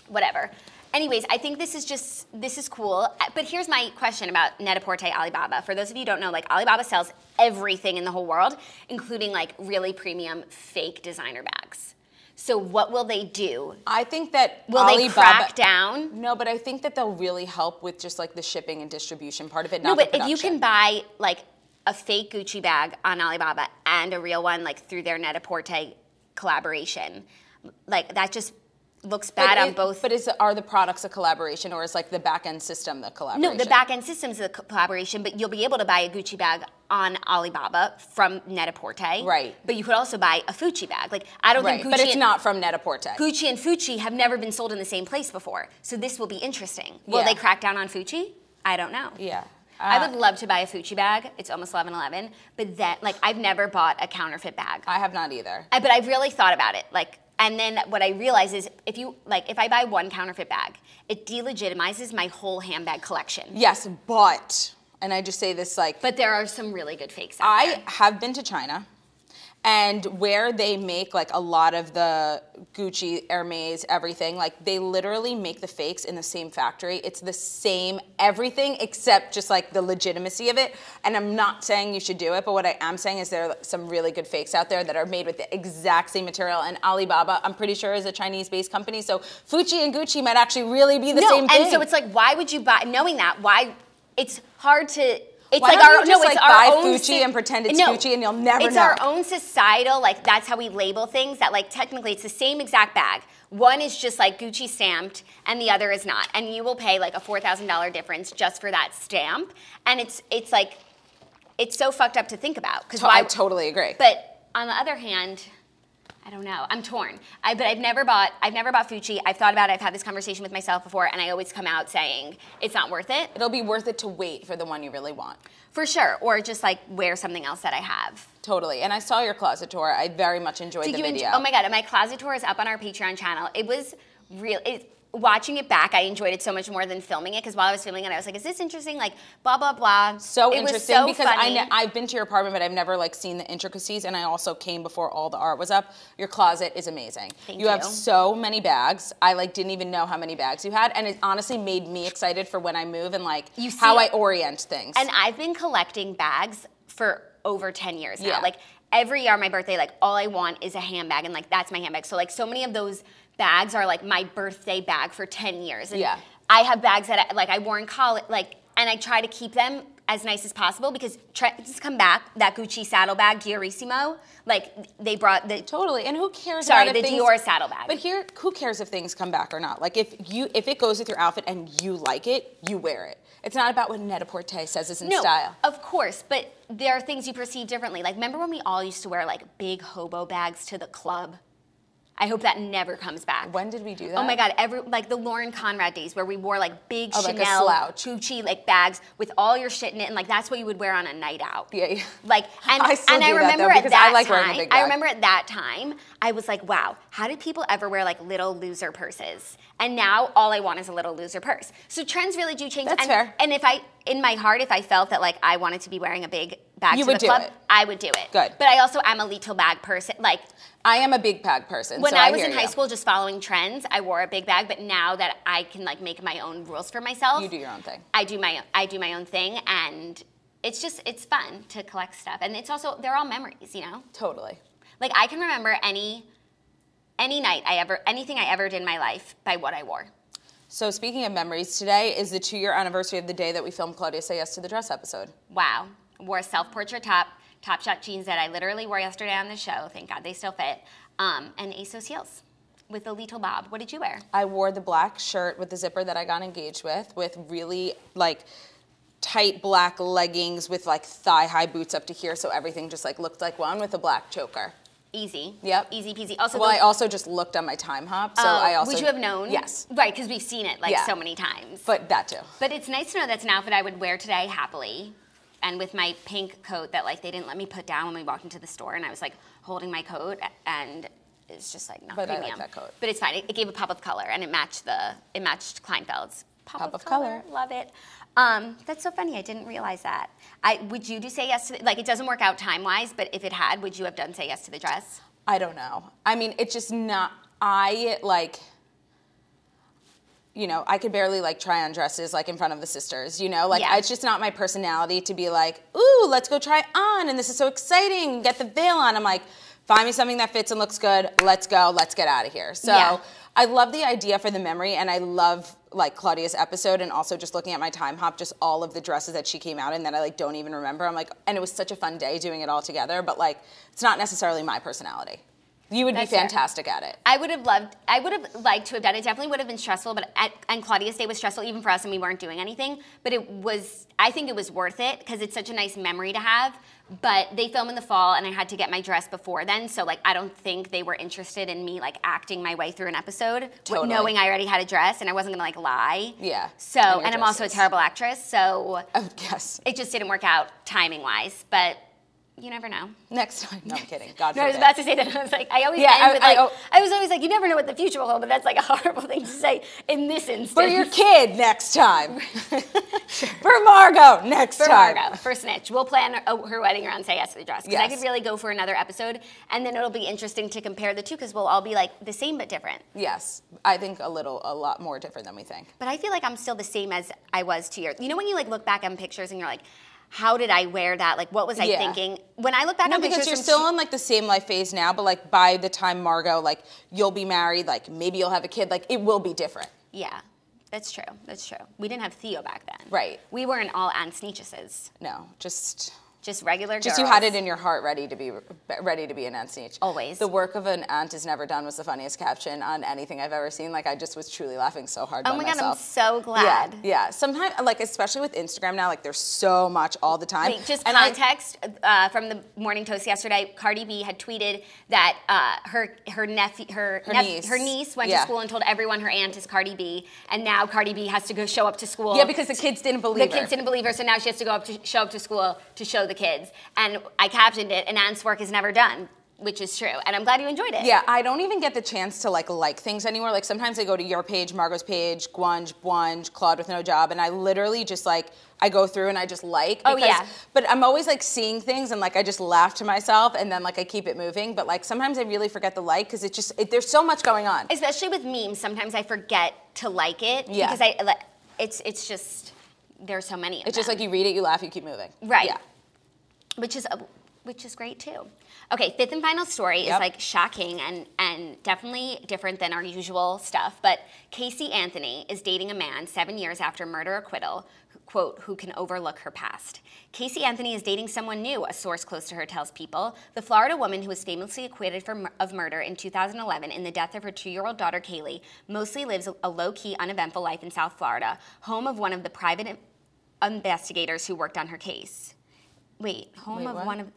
S1: Whatever. Anyways, I think this is cool. But here's my question about Net-a-Porter Alibaba. For those of you who don't know, like Alibaba sells everything in the whole world, including like really premium fake designer bags. So what will they do?
S2: I think that
S1: will they crack down?
S2: No, but I think that they'll really help with just like the shipping and distribution part of it.
S1: No, but if you can buy like a fake Gucci bag on Alibaba and a real one like through their Net-a-Porter collaboration, like that just looks bad on both.
S2: But are the products a collaboration, or is like the back end system the collaboration?
S1: No, the back end system is a collaboration, but you'll be able to buy a Gucci bag on Alibaba from Net-a-Porter.
S2: Right.
S1: But you could also buy a Fucci bag. Like I don't think Gucci,
S2: but it's not from Net-a-Porter.
S1: Gucci and Fucci have never been sold in the same place before, so this will be interesting. Will they crack down on Fucci? I don't know.
S2: Yeah.
S1: I would love to buy a Fucci bag. It's almost 11:11, but then like I've never bought a counterfeit bag.
S2: I have not either.
S1: But I've really thought about it. Like, and then what I realize is if I buy one counterfeit bag, it delegitimizes my whole handbag collection.
S2: Yes, but, and I just say this like.
S1: But there are some really good fakes out there.
S2: I have been to China. And where they make like a lot of the Gucci, Hermes, everything, like they literally make the fakes in the same factory. It's the same everything except just like the legitimacy of it. And I'm not saying you should do it, but what I am saying is there are some really good fakes out there that are made with the exact same material. And Alibaba, I'm pretty sure, is a Chinese-based company. So Fucci and Gucci might actually really be the same thing.
S1: And so it's like, why would you buy, knowing that, why, it's hard to... It's
S2: Why
S1: like
S2: don't
S1: our
S2: you just
S1: no, it's
S2: like
S1: our
S2: buy
S1: own
S2: Fucci and pretend it's Gucci and you'll never know.
S1: It's our own societal, like that's how we label things, that like technically it's the same exact bag. One is just like Gucci stamped and the other is not. And you will pay like a $4,000 difference just for that stamp. And it's like, it's so fucked up to think about.
S2: I totally agree.
S1: But on the other hand, I don't know. I'm torn. But I've never bought Fucci. I've thought about it. I've had this conversation with myself before, and I always come out saying it's not worth it.
S2: It'll be worth it to wait for the one you really want.
S1: For sure. Or just like wear something else that I have.
S2: Totally. And I saw your closet tour. I very much enjoyed the video.
S1: Oh my God. My closet tour is up on our Patreon channel. It was real. Watching it back, I enjoyed it so much more than filming it, because while I was filming it, I was like, is this interesting? Like, blah, blah, blah.
S2: So interesting,
S1: was so
S2: because
S1: funny.
S2: I've been to your apartment, but I've never like seen the intricacies, and I also came before all the art was up. Your closet is amazing.
S1: Thank you.
S2: You have so many bags. I like didn't even know how many bags you had, and it honestly made me excited for when I move and like how I orient things.
S1: And I've been collecting bags for over 10 years now.
S2: Yeah.
S1: Like, every year on my birthday, like, all I want is a handbag, and like, that's my handbag. So like, so many of those bags are like my birthday bag for 10 years. And I have bags that I wore in college, like, and I try to keep them as nice as possible, because trends come back. That Gucci saddlebag, Diorissimo, like they brought the
S2: totally. And who cares?
S1: Sorry, the Dior saddlebag.
S2: But here, who cares if things come back or not? Like if it goes with your outfit and you like it, you wear it. It's not about what Net-a-Porter says is in style.
S1: Of course, but there are things you perceive differently. Like, remember when we all used to wear like big hobo bags to the club? I hope that never comes back.
S2: When did we do that?
S1: Oh my God, like the Lauren Conrad days where we wore like big Chanel,
S2: like
S1: Gucci like bags with all your shit in it, and like that's what you would wear on a night out.
S2: Yeah.
S1: Like, and I remember at that time, I was like, wow, how did people ever wear like little loser purses? And now all I want is a little loser purse. So trends really do change.
S2: That's fair.
S1: And in my heart, if I felt that like I wanted to be wearing a big bag to the club, I would do it.
S2: Good.
S1: But I also am a little bag person. Like,
S2: I am a big bag person.
S1: When I was in high school just following trends, I wore a big bag, but now that I can like make my own rules for myself.
S2: You do your own thing.
S1: I do my own thing, and it's fun to collect stuff. And it's also, they're all memories, you know?
S2: Totally.
S1: Like, I can remember anything I ever did in my life by what I wore.
S2: So speaking of memories, today is the 2-year anniversary of the day that we filmed Claudia Say Yes to the Dress episode.
S1: Wow. Wore a self-portrait top shot jeans that I literally wore yesterday on the show. Thank God they still fit. And ASOS heels with a little bob. What did you wear?
S2: I wore the black shirt with the zipper that I got engaged with really like tight black leggings with like thigh-high boots up to here, so everything just like looked like one, with a black choker.
S1: Easy.
S2: Yep.
S1: Easy peasy. Also,
S2: I also just looked on my time hop, so I also...
S1: Would you have known?
S2: Yes.
S1: Right, because we've seen it so many times.
S2: But that too.
S1: But it's nice to know that's an outfit I would wear today happily, and with my pink coat that like they didn't let me put down when we walked into the store, and I was like holding my coat, and it's just like not premium.
S2: I like that coat.
S1: But it's fine. It gave a pop of color, and it matched Kleinfeld's pop of color. Love it. That's so funny. I didn't realize that. Would you do Say Yes to like? It doesn't work out time wise, but if it had, would you have done Say Yes to the Dress?
S2: I don't know. I mean, it's just not. I like. You know, I could barely like try on dresses like in front of the sisters, you know? Like, it's just not my personality to be like, ooh, let's go try it on, and this is so exciting, get the veil on. I'm like, find me something that fits and looks good. Let's go. Let's get out of here. So I love the idea for the memory, and I love like Claudia's episode, and also just looking at my time hop, just all of the dresses that she came out in that I like don't even remember. I'm like, and it was such a fun day doing it all together, but like it's not necessarily my personality. You would be fantastic at it.
S1: I would have liked to have done it. Definitely would have been stressful, and Claudia's day was stressful even for us, and we weren't doing anything. But I think it was worth it because it's such a nice memory to have. But they film in the fall, and I had to get my dress before then, so like I don't think they were interested in me like acting my way through an episode, knowing I already had a dress, and I wasn't gonna like lie.
S2: Yeah.
S1: So, and I'm also a terrible actress, so
S2: yes,
S1: it just didn't work out timing wise, but. You never know.
S2: Next time. No, I'm kidding. God forbid.
S1: No, I was about to say that. I was like, I was always like, you never know what the future will hold, but that's like a horrible thing to say in this instance.
S2: For your kid next time. For Margot next time.
S1: For Margot. For Snitch. We'll plan her wedding around Say Yes to the Dress. Because I could really go for another episode, and then it'll be interesting to compare the two because we'll all be like the same but different.
S2: Yes. I think a lot more different than we think.
S1: But I feel like I'm still the same as I was 2 years. You know when you like look back on pictures and you're like, how did I wear that? Like, what was I thinking? When I look back on pictures,
S2: because you're still in like the same life phase now, but like by the time Margot, like you'll be married, like maybe you'll have a kid, like it will be different.
S1: Yeah, that's true. That's true. We didn't have Theo back then.
S2: Right.
S1: We weren't all Aunt Sneecheses.
S2: No, just
S1: regular girls.
S2: Just you had it in your heart ready to be an Aunt Sneech.
S1: Always.
S2: The work of an aunt is never done was the funniest caption on anything I've ever seen. Like I just was truly laughing so hard by myself.
S1: Oh my God, I'm so glad.
S2: Yeah. Sometimes, like especially with Instagram now, like there's so much all the time.
S1: Wait, just context from the Morning Toast yesterday. Cardi B had tweeted that her niece went to school and told everyone her aunt is Cardi B, and now Cardi B has to go show up to school.
S2: Yeah, because the kids didn't believe her.
S1: The kids didn't believe her, so now she has to show up to school to show the kids. And I captioned it, an aunt's work is never done, which is true. And I'm glad you enjoyed it.
S2: Yeah, I don't even get the chance to like things anymore. Like sometimes I go to your page, Margot's page, Gwunge, Claude with no job, and I literally just like, I go through and I just like. But I'm always like seeing things and like I just laugh to myself and then like I keep it moving. But like sometimes I really forget to like because there's so much going on.
S1: Especially with memes, sometimes I forget to like it because it's just, there's so many of them.
S2: It's just like you read it, you laugh, you keep moving.
S1: Right. Yeah. Which is great too. Okay, fifth and final story is like shocking and definitely different than our usual stuff. But Casey Anthony is dating a man 7 years after murder acquittal, quote, who can overlook her past. Casey Anthony is dating someone new, a source close to her tells People. The Florida woman who was famously acquitted of murder in 2011 in the death of her 2-year-old daughter Kaylee mostly lives a low-key, uneventful life in South Florida, home of one of the private investigators who worked on her case. Wait, one of...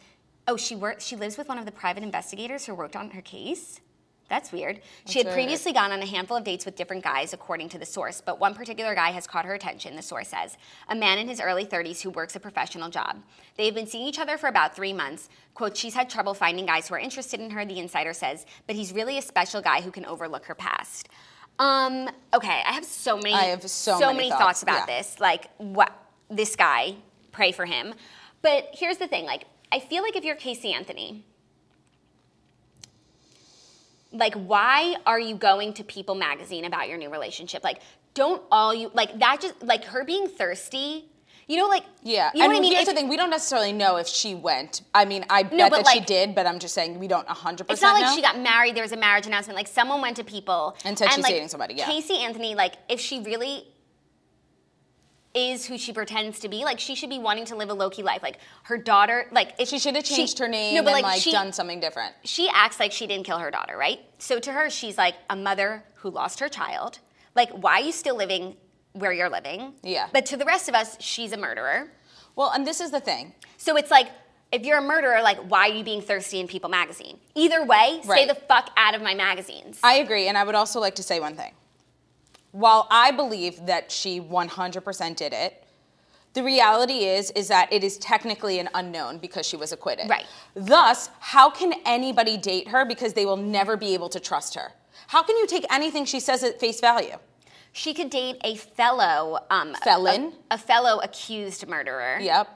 S1: Oh, she lives with one of the private investigators who worked on her case? That's weird. She had previously gone on a handful of dates with different guys, according to the source, but one particular guy has caught her attention, the source says. A man in his early 30s who works a professional job. They've been seeing each other for about 3 months. Quote, she's had trouble finding guys who are interested in her, the insider says, but he's really a special guy who can overlook her past. Okay, I have so many thoughts about this. Like, what this guy, pray for him. But here's the thing, like, I feel like if you're Casey Anthony, like, why are you going to People magazine about your new relationship? Like, don't all you, like, that just, like, her being thirsty, you know, like,
S2: yeah.
S1: You know what I mean?
S2: Here's the thing, we don't necessarily know if she went. I mean, I bet that she did, but I'm just saying we don't 100% know.
S1: It's not like she got married, there was a marriage announcement, like, someone went to People.
S2: And said she's dating somebody, yeah.
S1: Casey Anthony, like, if she really is who she pretends to be, like, she should be wanting to live a low-key life. Like, her daughter, like, if
S2: she should have changed her name and like done something different.
S1: She acts like she didn't kill her daughter, right? So to her, she's like a mother who lost her child. Like, why are you still living where you're living?
S2: Yeah.
S1: But to the rest of us, she's a murderer.
S2: Well, and this is the thing.
S1: So it's like, if you're a murderer, like, why are you being thirsty in People magazine? Either way, stay the fuck out of my magazines.
S2: I agree, and I would also like to say one thing. While I believe that she 100% did it, the reality is that it is technically an unknown because she was acquitted.
S1: Right.
S2: Thus, how can anybody date her because they will never be able to trust her? How can you take anything she says at face value?
S1: She could date a fellow...
S2: felon.
S1: A fellow accused murderer.
S2: Yep.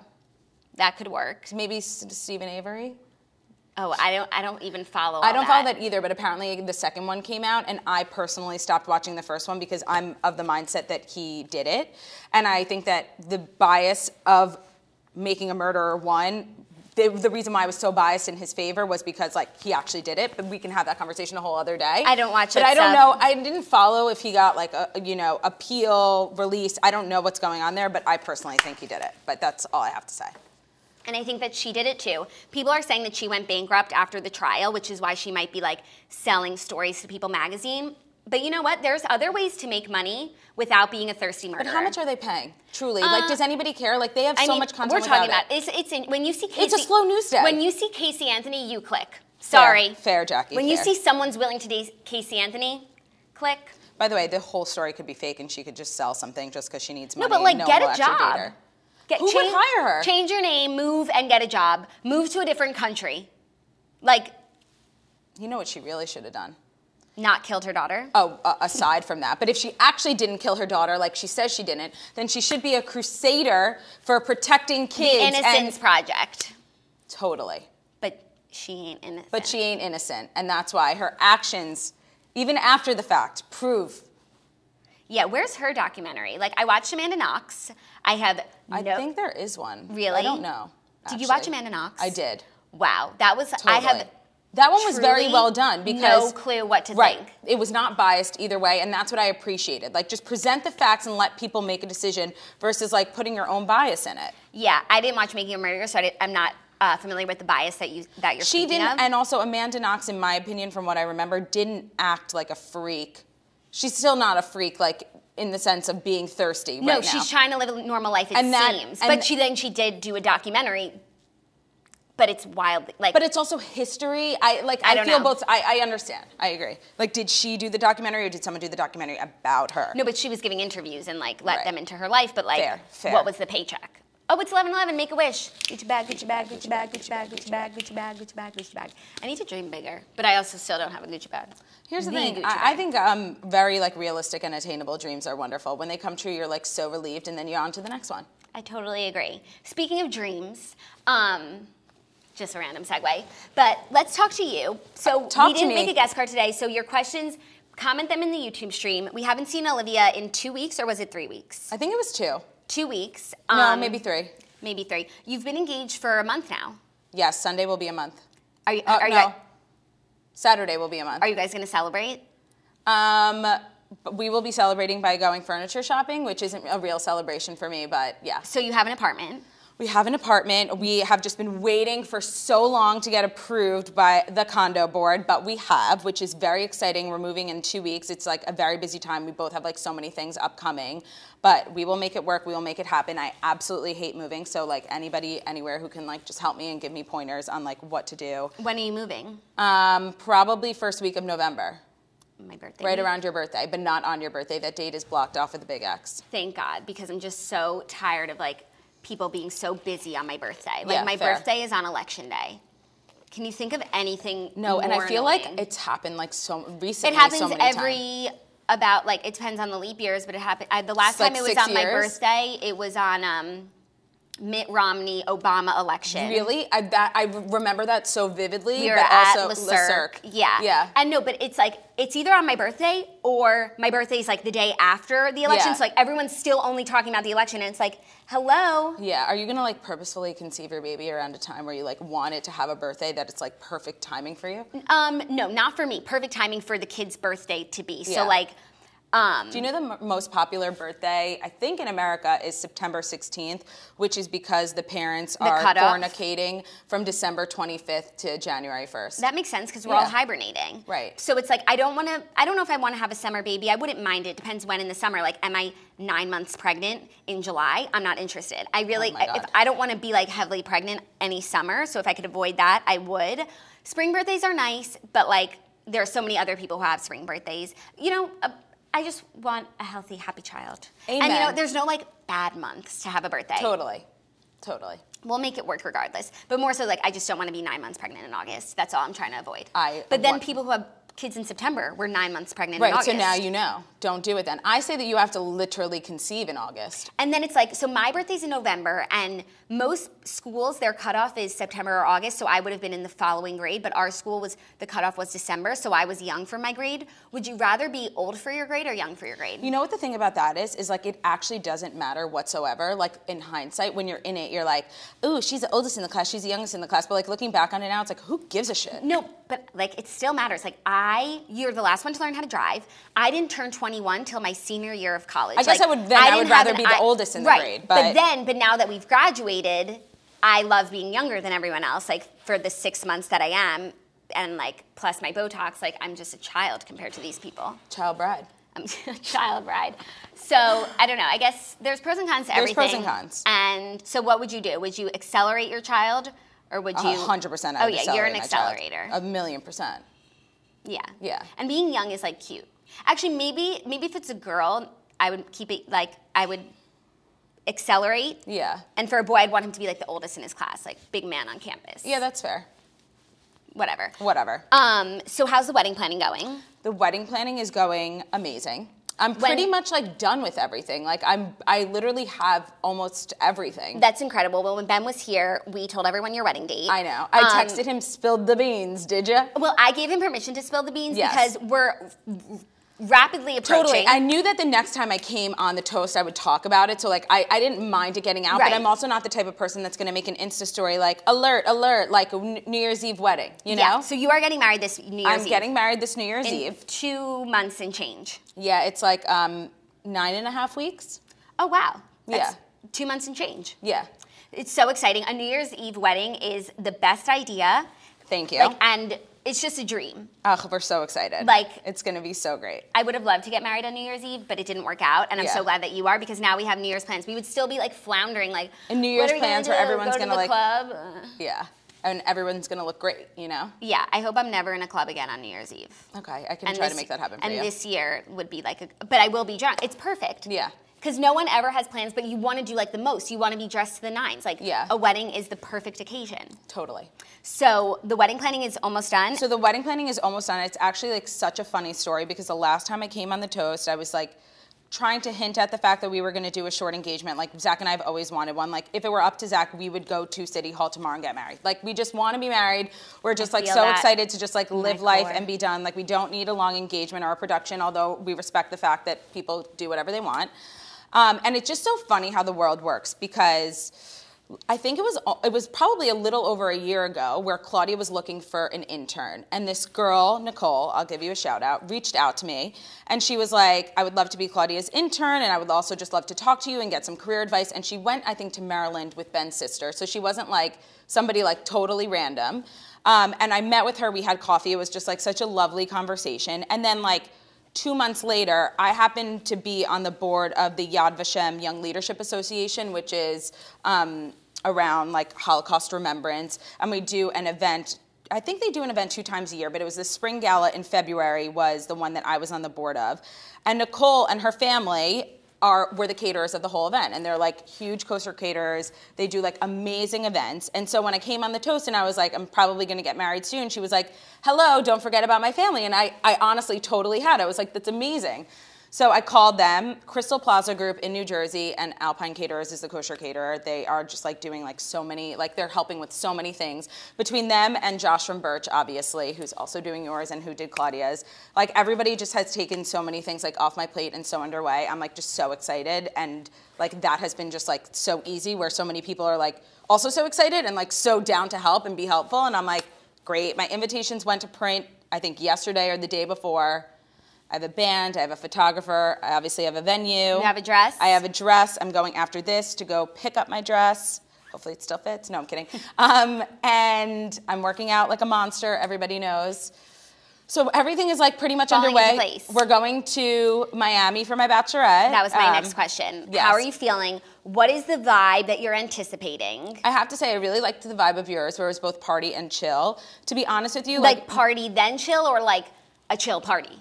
S1: That could work.
S2: Maybe Stephen Avery?
S1: Oh, I don't even follow all
S2: I don't follow that either, but apparently the second one came out, and I personally stopped watching the first one because I'm of the mindset that he did it. And I think that the bias of making a murderer one the reason why I was so biased in his favor was because like he actually did it, but we can have that conversation a whole other day.
S1: I don't watch it.
S2: But I don't know. I didn't follow if he got like a appeal release. I don't know what's going on there, but I personally think he did it. But that's all I have to say.
S1: And I think that she did it too. People are saying that she went bankrupt after the trial, which is why she might be like selling stories to People magazine. But you know what? There's other ways to make money without being a thirsty murderer.
S2: But how much are they paying? Truly, like, does anybody care? Like, they have so much content.
S1: We're talking about when you see Casey.
S2: It's a slow news day.
S1: When you see Casey Anthony, you click. Sorry,
S2: fair, Jackie.
S1: When you see someone's willing to date Casey Anthony, click.
S2: By the way, the whole story could be fake, and she could just sell something just because she needs money.
S1: No, but like, get a job.
S2: Who would hire her?
S1: Change your name, move, and get a job. Move to a different country. Like,
S2: you know what she really should have done?
S1: Not killed her daughter?
S2: Oh, aside from that. But if she actually didn't kill her daughter, like she says she didn't, then she should be a crusader for protecting kids.
S1: The Innocence Project.
S2: Totally.
S1: But she ain't innocent.
S2: But she ain't innocent. And that's why her actions, even after the fact, prove.
S1: Yeah, where's her documentary? Like, I watched Amanda Knox. I
S2: think there is one.
S1: Really?
S2: I don't know.
S1: Did you watch Amanda Knox?
S2: I did.
S1: Wow. That was,
S2: Totally. That one was very well done because
S1: no clue what to think.
S2: It was not biased either way, and that's what I appreciated. Like, just present the facts and let people make a decision versus like putting your own bias in it.
S1: Yeah, I didn't watch Making a Murderer, so I'm not familiar with the bias that you're speaking of.
S2: She didn't, and also Amanda Knox, in my opinion, from what I remember, didn't act like a freak. She's still not a freak, like in the sense of being thirsty.
S1: No,
S2: right now.
S1: She's trying to live a normal life. It seems, but she did do a documentary. But it's wild. Like,
S2: but it's also history. I feel both. I understand. I agree. Like, did she do the documentary, or did someone do the documentary about her?
S1: No, but she was giving interviews and like let them into her life. But like,
S2: fair.
S1: What was the paycheck? Oh, it's 11/11. Make a wish. Gucci bag, Gucci bag, Gucci bag, Gucci bag, Gucci bag, Gucci bag, Gucci bag, Gucci bag. I need to dream bigger, but I also still don't have a Gucci bag.
S2: Here's the thing. I think very like realistic and attainable dreams are wonderful. When they come true, you're like so relieved, and then you're on to the next one.
S1: I totally agree. Speaking of dreams, just a random segue, but let's talk to you. So we didn't make a guest card today, so your questions, comment them in the YouTube stream. We haven't seen Olivia in 2 weeks, or was it 3 weeks?
S2: I think it was 2.
S1: 2 weeks.
S2: No, maybe 3.
S1: Maybe 3. You've been engaged for a month now.
S2: Yes, Sunday will be a month.
S1: Are you guys,
S2: Saturday will be a month.
S1: Are you guys going to celebrate?
S2: We will be celebrating by going furniture shopping, which isn't a real celebration for me, but yeah.
S1: So you have an apartment.
S2: We have an apartment. We have just been waiting for so long to get approved by the condo board, but we have, which is very exciting. We're moving in 2 weeks. It's like a very busy time. We both have like so many things upcoming, but we will make it work. We will make it happen. I absolutely hate moving, so like anybody, anywhere who can like just help me and give me pointers on like what to do.
S1: When are you moving?
S2: Probably first week of November.
S1: My birthday.
S2: Right around your birthday, but not on your birthday. That date is blocked off with a big X.
S1: Thank God, because I'm just so tired of like people being so busy on my birthday. Like my birthday is on election day. Can you think of anything more
S2: and I feel
S1: annoying?
S2: like it's happened like so recently.
S1: It happens
S2: so many
S1: every
S2: times.
S1: About like it depends on the leap years, but it happened. The last time it was on my birthday, it was on Mitt Romney Obama election.
S2: Really? I remember that so vividly.
S1: We were
S2: but
S1: at
S2: also
S1: Le Cirque. Yeah. And no, but it's like it's either on my birthday or my birthday is like the day after the election.
S2: Yeah.
S1: So like everyone's still only talking about the election, and it's like, hello.
S2: Yeah. Are you gonna like purposefully conceive your baby around a time where you like want it to have a birthday that it's like perfect timing for you?
S1: No, not for me. Perfect timing for the kid's birthday to be.
S2: Yeah.
S1: So like.
S2: Do you know the most popular birthday, I think in America, is September 16th, which is because the parents are fornicating from December 25th to January 1st.
S1: That makes sense because we're all hibernating.
S2: Right.
S1: So it's like, I don't know if I want to have a summer baby. I wouldn't mind it. Depends when in the summer. Like, am I 9 months pregnant in July? I'm not interested. I really, if I don't want to be like heavily pregnant any summer. So if I could avoid that, I would. Spring birthdays are nice, but like, there are so many other people who have spring birthdays. You know, I just want a healthy, happy child.
S2: Amen.
S1: And you know, there's no like bad months to have a birthday.
S2: Totally.
S1: We'll make it work regardless. But more so like I just don't want to be 9 months pregnant in August. That's all I'm trying to avoid.
S2: But
S1: then people who have kids in September. We're 9 months pregnant in
S2: Right,
S1: August.
S2: so now you know. Don't do it then. I say that you have to literally conceive in August.
S1: And then it's like, so my birthday's in November, and most schools, their cutoff is September or August, so I would have been in the following grade, but our school the cutoff was December, so I was young for my grade. Would you rather be old for your grade or young for your grade?
S2: You know what the thing about that is like it actually doesn't matter whatsoever. Like in hindsight, when you're in it, you're like, ooh, she's the oldest in the class, she's the youngest in the class, but like looking back on it now, it's like, who gives a shit?
S1: No, but like it still matters. Like you're the last one to learn how to drive. I didn't turn 21 till my senior year of college.
S2: I guess I would rather be the oldest in the grade.
S1: But now that we've graduated, I love being younger than everyone else. Like for the 6 months that I am, and like plus my Botox, like I'm just a child compared to these people.
S2: Child bride.
S1: I'm a child bride. So I don't know. I guess there's pros and cons to everything.
S2: There's pros and cons.
S1: And so what would you do? Would you accelerate your child, or would you?
S2: 100%.
S1: Oh yeah, you're an accelerator.
S2: 1,000,000%.
S1: Yeah.
S2: Yeah.
S1: And being young is like cute. Actually, maybe if it's a girl, I would keep it like I would accelerate.
S2: Yeah.
S1: And for a boy, I'd want him to be like the oldest in his class, like big man on campus.
S2: Yeah, that's fair.
S1: Whatever. So how's the wedding planning going?
S2: The wedding planning is going amazing. I'm pretty much like done with everything. Like I literally have almost everything.
S1: That's incredible. Well, when Ben was here, we told everyone your wedding date.
S2: I know. I texted him, spilled the beans, did you?
S1: Well, I gave him permission to spill the beans
S2: yes.
S1: because we're rapidly approaching.
S2: Totally. I knew that the next time I came on the toast, I would talk about it. So like I didn't mind it getting out,
S1: right.
S2: but I'm also not the type of person that's going to make an Insta story like alert, alert, like a New Year's Eve wedding, you know?
S1: Yeah. So you are getting married this New Year's Eve.
S2: I'm getting married this New Year's Eve.
S1: 2 months and change.
S2: Yeah, it's like 9.5 weeks.
S1: Oh, wow. That's
S2: yeah.
S1: 2 months and change.
S2: Yeah.
S1: It's so exciting. A New Year's Eve wedding is the best idea.
S2: Thank you.
S1: And it's just a dream.
S2: Oh, we're so excited. It's going to be so great.
S1: I would have loved to get married on New Year's Eve, but it didn't work out. And I'm so glad that you are, because now we have New Year's plans. We would still be like floundering, like,
S2: and New Year's plans where everyone's
S1: going
S2: to like,
S1: club?
S2: Yeah. And everyone's going to look great, you know?
S1: Yeah, I hope I'm never in a club again on New Year's Eve.
S2: Okay, I can try to make that happen for you.
S1: And this year would be like but I will be drunk. It's perfect.
S2: Yeah.
S1: Because no one ever has plans, but you want to do like the most. You want to be dressed to the nines. Like a wedding is the perfect occasion.
S2: Totally.
S1: So the wedding planning is almost done?
S2: So the wedding planning is almost done. It's actually like such a funny story because the last time I came on the toast, I was like trying to hint at the fact that we were going to do a short engagement. Like Zach and I have always wanted one. Like if it were up to Zach, we would go to City Hall tomorrow and get married. Like we just want to be married. We're just like so excited to just like live life and be done. Like we don't need a long engagement or a production, although we respect the fact that people do whatever they want. And it's just so funny how the world works because I think it was probably a little over a year ago where Claudia was looking for an intern. And this girl, Nicole, I'll give you a shout out, reached out to me. And she was like, I would love to be Claudia's intern, and I would also just love to talk to you and get some career advice. And she went, I think, to Maryland with Ben's sister. So she wasn't like somebody like totally random. And I met with her, we had coffee. It was just like such a lovely conversation. And then like 2 months later, I happened to be on the board of the Yad Vashem Young Leadership Association, which is around like Holocaust remembrance, and we do an event. I think they do an event 2 times a year, but it was the spring gala in February was the one that I was on the board of. And Nicole and her family were the caterers of the whole event, and they're like huge kosher caterers. They do like amazing events. And so when I came on the toast and I was like, I'm probably going to get married soon, she was like, hello, don't forget about my family. And I honestly totally had. I was like, that's amazing. So I called them, Crystal Plaza Group in New Jersey, and Alpine Caterers is the kosher caterer. They are just like doing like so many, like they're helping with so many things. Between them and Josh from Birch, obviously, who's also doing yours and who did Claudia's, like everybody just has taken so many things like off my plate and so underway. I'm like just so excited, and like that has been just like so easy where so many people are like also so excited and like so down to help and be helpful, and I'm like, great. My invitations went to print, I think yesterday or the day before. I have a band, I have a photographer, I obviously have a venue.
S1: You have a dress?
S2: I have a dress. I'm going after this to go pick up my dress. Hopefully it still fits. No, I'm kidding. And I'm working out like a monster, everybody knows. So everything is like pretty much underway. We're going to Miami for my bachelorette.
S1: That was my next question.
S2: Yes.
S1: How are you feeling? What is the vibe that you're anticipating?
S2: I have to say I really liked the vibe of yours where it was both party and chill. To be honest with you,
S1: like party then chill, or like a chill party?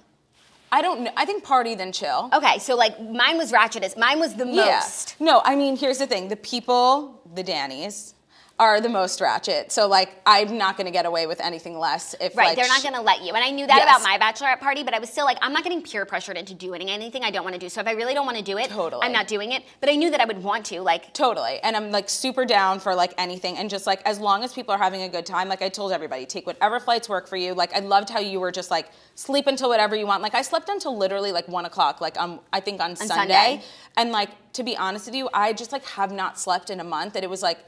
S2: I don't know. I think party then chill.
S1: Okay, so like mine was ratchetest. Mine was the most.
S2: No, I mean, here's the thing. The people, the Dannies, are the most ratchet. So, like, I'm not going to get away with anything less. If
S1: Right,
S2: like,
S1: they're not going to let you. And I knew that about my bachelorette party, but I was still like, I'm not getting peer pressured into doing anything I don't want to do. So if I really don't want to do it, I'm not doing it. But I knew that I would want to, like.
S2: Totally. And I'm, like, super down for, like, anything. And just, like, as long as people are having a good time, like I told everybody, take whatever flights work for you. Like, I loved how you were just, like, sleep until whatever you want. Like, I slept until literally, like, 1 o'clock, like, I think on Sunday. And, like, to be honest with you, I just, like, have not slept in a month. And it was, like,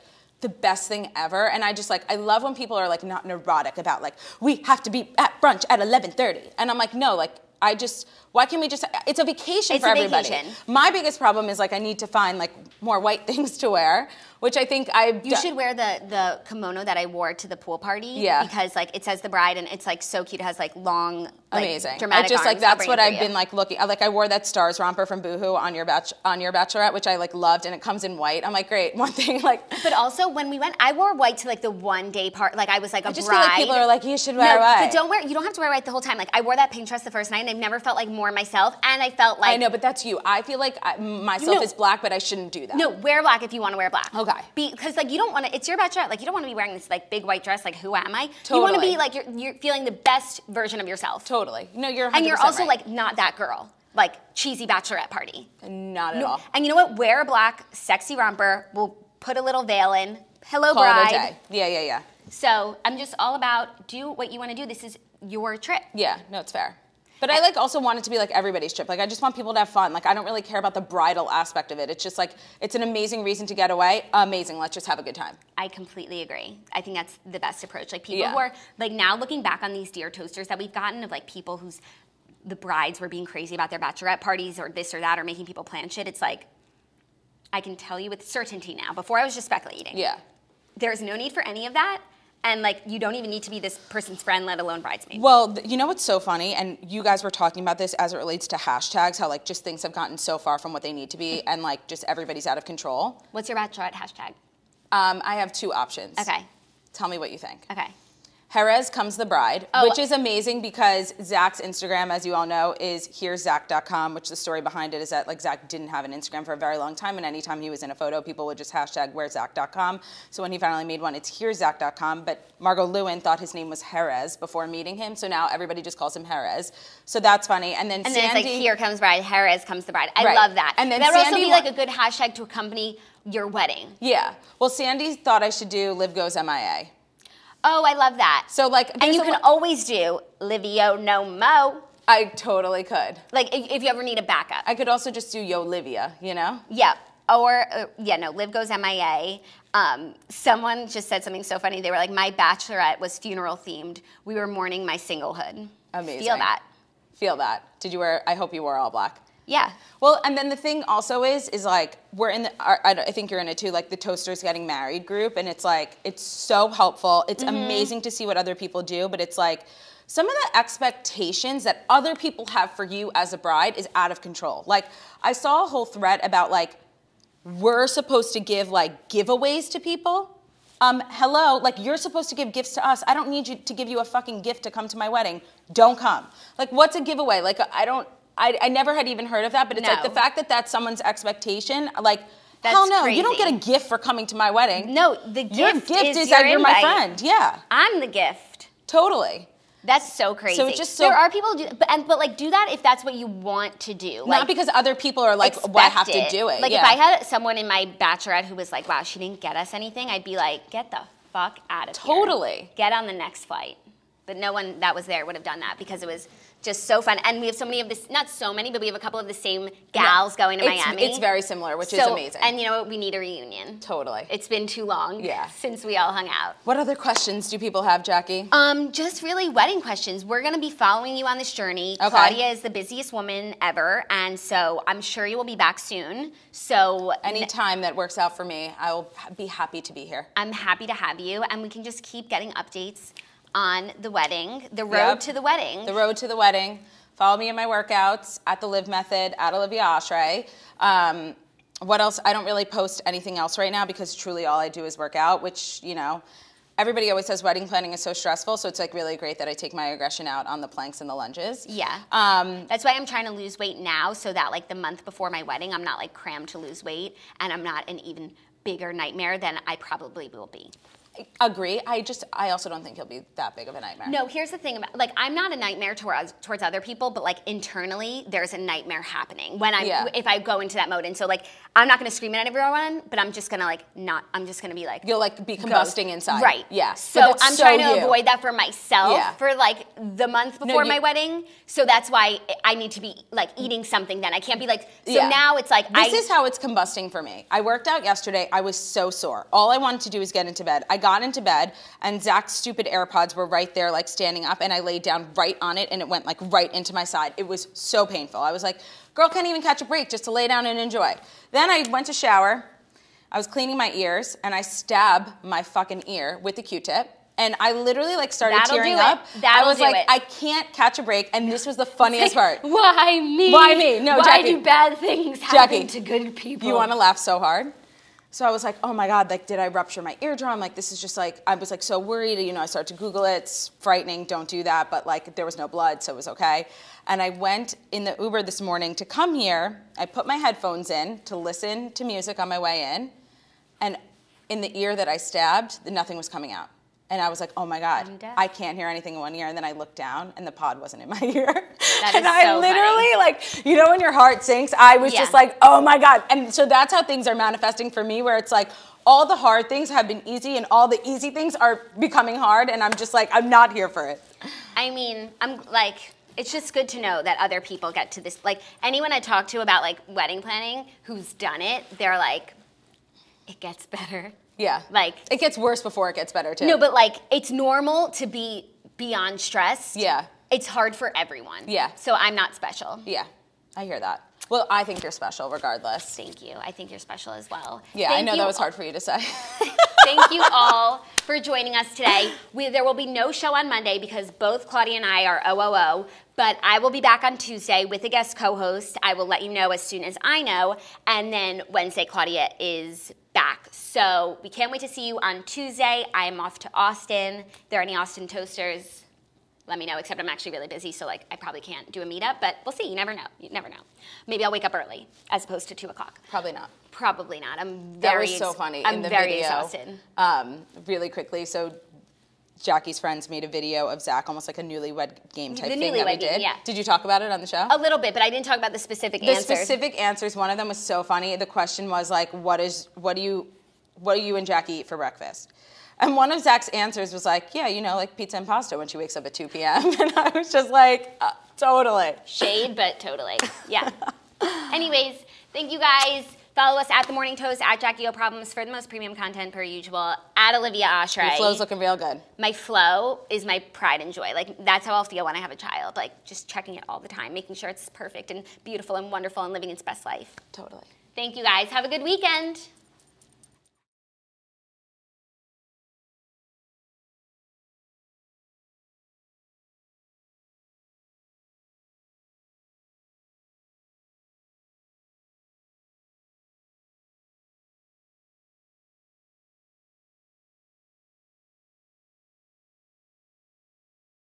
S2: the best thing ever. And I just, like, I love when people are, like, not neurotic about, like, we have to be at brunch at 11:30. And I'm like, no, like, why can't we just, it's a vacation for everybody. Vacation. My biggest problem is, like, I need to find, like, more white things to wear, which I think You
S1: should wear the kimono that I wore to the pool party.
S2: Yeah.
S1: Because, like, it says the bride, and it's, like, so cute. It has, like, long, like,
S2: amazing.
S1: dramatic
S2: I just,
S1: arms.
S2: like, that's what I've been, like, looking, like, I wore that Stars romper from Boohoo on your Bachelorette, which I, like, loved, and it comes in white. I'm like, great, one thing, like.
S1: But also, when we went, I wore white to, like, the one-day part, like, I was, like, a bride.
S2: I just feel like people are like, you should wear white.
S1: But you don't have to wear white the whole time. Like, I wore that pink dress the first night, and I've never felt, like, more myself, and I felt like.
S2: I know, but that's you. I feel like myself is black, but I shouldn't do that.
S1: No, wear black if you want to wear black.
S2: Okay.
S1: Because, like, you don't want to, it's your bachelorette, like, you don't want to be wearing this, like, big white dress, like, who am I?
S2: Totally.
S1: You want to be, like, you're feeling the best version of yourself.
S2: Totally. No, you're 100%
S1: And you're also,
S2: right.
S1: like, not that girl. Like, cheesy bachelorette party.
S2: Not at all.
S1: And you know what? Wear a black, sexy romper. We'll put a little veil in. Hello,
S2: Call
S1: bride.
S2: it a day. Yeah.
S1: So I'm just all about do what you want to do. This is your trip.
S2: Yeah, no, it's fair. But I, like, also want it to be, like, everybody's trip. Like, I just want people to have fun. Like, I don't really care about the bridal aspect of it. It's just, like, it's an amazing reason to get away. Amazing. Let's just have a good time.
S1: I completely agree. I think that's the best approach. Like, people who are, like, now looking back on these Dear Toasters that we've gotten of, like, people who's, the brides were being crazy about their bachelorette parties or this or that or making people plan shit. It's like, I can tell you with certainty now. Before I was just speculating.
S2: Yeah.
S1: There's no need for any of that. And, like, you don't even need to be this person's friend, let alone bridesmaid.
S2: Well, you know what's so funny? And you guys were talking about this as it relates to hashtags, how, like, just things have gotten so far from what they need to be, and, like, just everybody's out of control.
S1: What's your bachelorette hashtag?
S2: I have 2 options.
S1: Okay.
S2: Tell me what you think.
S1: Okay.
S2: Jerez comes the bride, which is amazing because Zach's Instagram, as you all know, is here'szach.com, which the story behind it is that, like, Zach didn't have an Instagram for a very long time, and anytime he was in a photo, people would just hashtag where'szach.com. So when he finally made one, it's here'szach.com, but Margot Lewin thought his name was Jerez before meeting him, so now everybody just calls him Jerez. So that's funny. And then Sandy,
S1: it's like, here comes bride, Jerez comes the bride. I love that.
S2: And then
S1: that would
S2: Sandy
S1: also be, like, a good hashtag to accompany your wedding.
S2: Yeah. Well, Sandy thought I should do Liv Goes MIA.
S1: Oh, I love that.
S2: So, like,
S1: and you can always do Livio No Mo.
S2: I totally could.
S1: Like, if you ever need a backup.
S2: I could also just do Yo Livia, you know?
S1: Yeah. Or, Liv Goes MIA. Someone just said something so funny. They were like, my bachelorette was funeral themed. We were mourning my singlehood.
S2: Amazing.
S1: Feel that.
S2: Feel that. I hope you wore all black.
S1: Yeah.
S2: Well, and then the thing also is like, we're in I think you're in it too, like the Toasters Getting Married group, and it's like, it's so helpful. It's amazing to see what other people do, but it's like, some of the expectations that other people have for you as a bride is out of control. Like, I saw a whole thread about, like, we're supposed to give, like, giveaways to people. Hello, like, you're supposed to give gifts to us. I don't need you to give you a fucking gift to come to my wedding. Don't come. Like, what's a giveaway? Like, I never had even heard of that, but it's like the fact that that's someone's expectation, like, that's hell no, crazy. You don't get a gift for coming to my wedding.
S1: No, the gift
S2: your gift is that you're my friend. Yeah.
S1: I'm the gift.
S2: Totally.
S1: That's so crazy. So it's just there are people who do, but like do that if that's what you want to do. Like,
S2: not because other people are like, well, I have to do it.
S1: Like if I had someone in my bachelorette who was like, wow, she didn't get us anything, I'd be like, get the fuck out of here.
S2: Totally.
S1: Get on the next flight. But no one that was there would have done that because it was just so fun. And we have so many of this, not so many, but we have a couple of the same gals going to Miami.
S2: It's very similar, which is amazing.
S1: And you know what? We need a reunion.
S2: Totally.
S1: It's been too long since we all hung out.
S2: What other questions do people have, Jackie?
S1: Just really wedding questions. We're going to be following you on this journey. Okay. Claudia is the busiest woman ever, and so I'm sure you will be back soon. So
S2: any time that works out for me, I will be happy to be here.
S1: I'm happy to have you, and we can just keep getting updates on the wedding, the road to the wedding.
S2: The road to the wedding. Follow me in my workouts at The Live Method, at Olivia Oshry. What else? I don't really post anything else right now because truly all I do is work out, which, you know, everybody always says wedding planning is so stressful, so it's like really great that I take my aggression out on the planks and the lunges.
S1: Yeah. That's why I'm trying to lose weight now so that like the month before my wedding, I'm not like crammed to lose weight and I'm not an even bigger nightmare, then I probably will be.
S2: Agree. I also don't think he'll be that big of a nightmare.
S1: No, here's the thing about, like, I'm not a nightmare towards other people, but like internally, there's a nightmare happening when if I go into that mode. And so like, I'm not going to scream at everyone, but I'm just going to like I'm just going to be like.
S2: You'll like be combusting inside.
S1: Right.
S2: Yeah.
S1: So I'm trying to avoid that for myself for like the month before my wedding. So that's why I need to be like eating something then. I can't be like, now it's like.
S2: This is how it's combusting for me. I worked out yesterday. I was so sore. All I wanted to do was get into bed. I got into bed and Zach's stupid AirPods were right there like standing up and I laid down right on it and it went like right into my side. It was so painful. I was like, girl can't even catch a break just to lay down and enjoy. Then I went to shower. I was cleaning my ears and I stabbed my fucking ear with the Q-tip. And I literally like started tearing up. I was like, I can't catch a break. And this was the funniest part.
S1: Why me?
S2: Why me? No,
S1: Why
S2: Jackie.
S1: do bad things happen to good people?
S2: You want to laugh so hard? So I was like, oh my God, like, did I rupture my eardrum? Like, this is just like, I was like so worried. You know, I started to Google it. It's frightening. Don't do that. But like, there was no blood, so it was okay. And I went in the Uber this morning to come here. I put my headphones in to listen to music on my way in. And in the ear that I stabbed, nothing was coming out. And I was like, oh my God, I can't hear anything in one ear. And then I looked down and the pod wasn't in my ear. And I literally, like, you know when your heart sinks? I was just like, oh my God. And so that's how things are manifesting for me, where it's like all the hard things have been easy and all the easy things are becoming hard. And I'm just like, I'm not here for it.
S1: I mean, I'm like, it's just good to know that other people get to this. Like, anyone I talk to about like wedding planning who's done it, they're like, it gets better.
S2: Yeah.
S1: Like,
S2: it gets worse before it gets better too.
S1: No, but like, it's normal to be beyond stressed.
S2: Yeah.
S1: It's hard for everyone.
S2: Yeah.
S1: So I'm not special.
S2: Yeah. I hear that. Well, I think you're special regardless.
S1: Thank you. I think you're special as well.
S2: Yeah, I know that was hard for you to say.
S1: Thank you all for joining us today. There will be no show on Monday because both Claudia and I are OOO, but I will be back on Tuesday with a guest co-host. I will let you know as soon as I know. And then Wednesday, Claudia is back. So we can't wait to see you on Tuesday. I am off to Austin. If there are any Austin toasters, let me know, except I'm actually really busy, so like I probably can't do a meetup, but we'll see. You never know. You never know. Maybe I'll wake up early as opposed to 2 o'clock.
S2: Probably not.
S1: Probably not.
S2: That was so funny in the video.
S1: I'm very exhausted.
S2: Really quickly, so Jackie's friends made a video of Zach, almost like a newlywed game type thing that we did.
S1: Yeah.
S2: Did you talk about it on the show?
S1: A little bit, but I didn't talk about the specific answers.
S2: The specific answers, one of them was so funny. The question was like, what do you and Jackie eat for breakfast? And one of Zach's answers was like, yeah, you know, like pizza and pasta when she wakes up at 2 p.m. And I was just like, totally.
S1: Shade, but totally. Yeah. Anyways, thank you guys. Follow us at The Morning Toast, at Jackie O Problems for the most premium content per usual, at Olivia Oshry.
S2: Your flow's looking real good.
S1: My flow is my pride and joy. Like, that's how I'll feel when I have a child. Like, just checking it all the time, making sure it's perfect and beautiful and wonderful and living its best life.
S2: Totally.
S1: Thank you guys. Have a good weekend.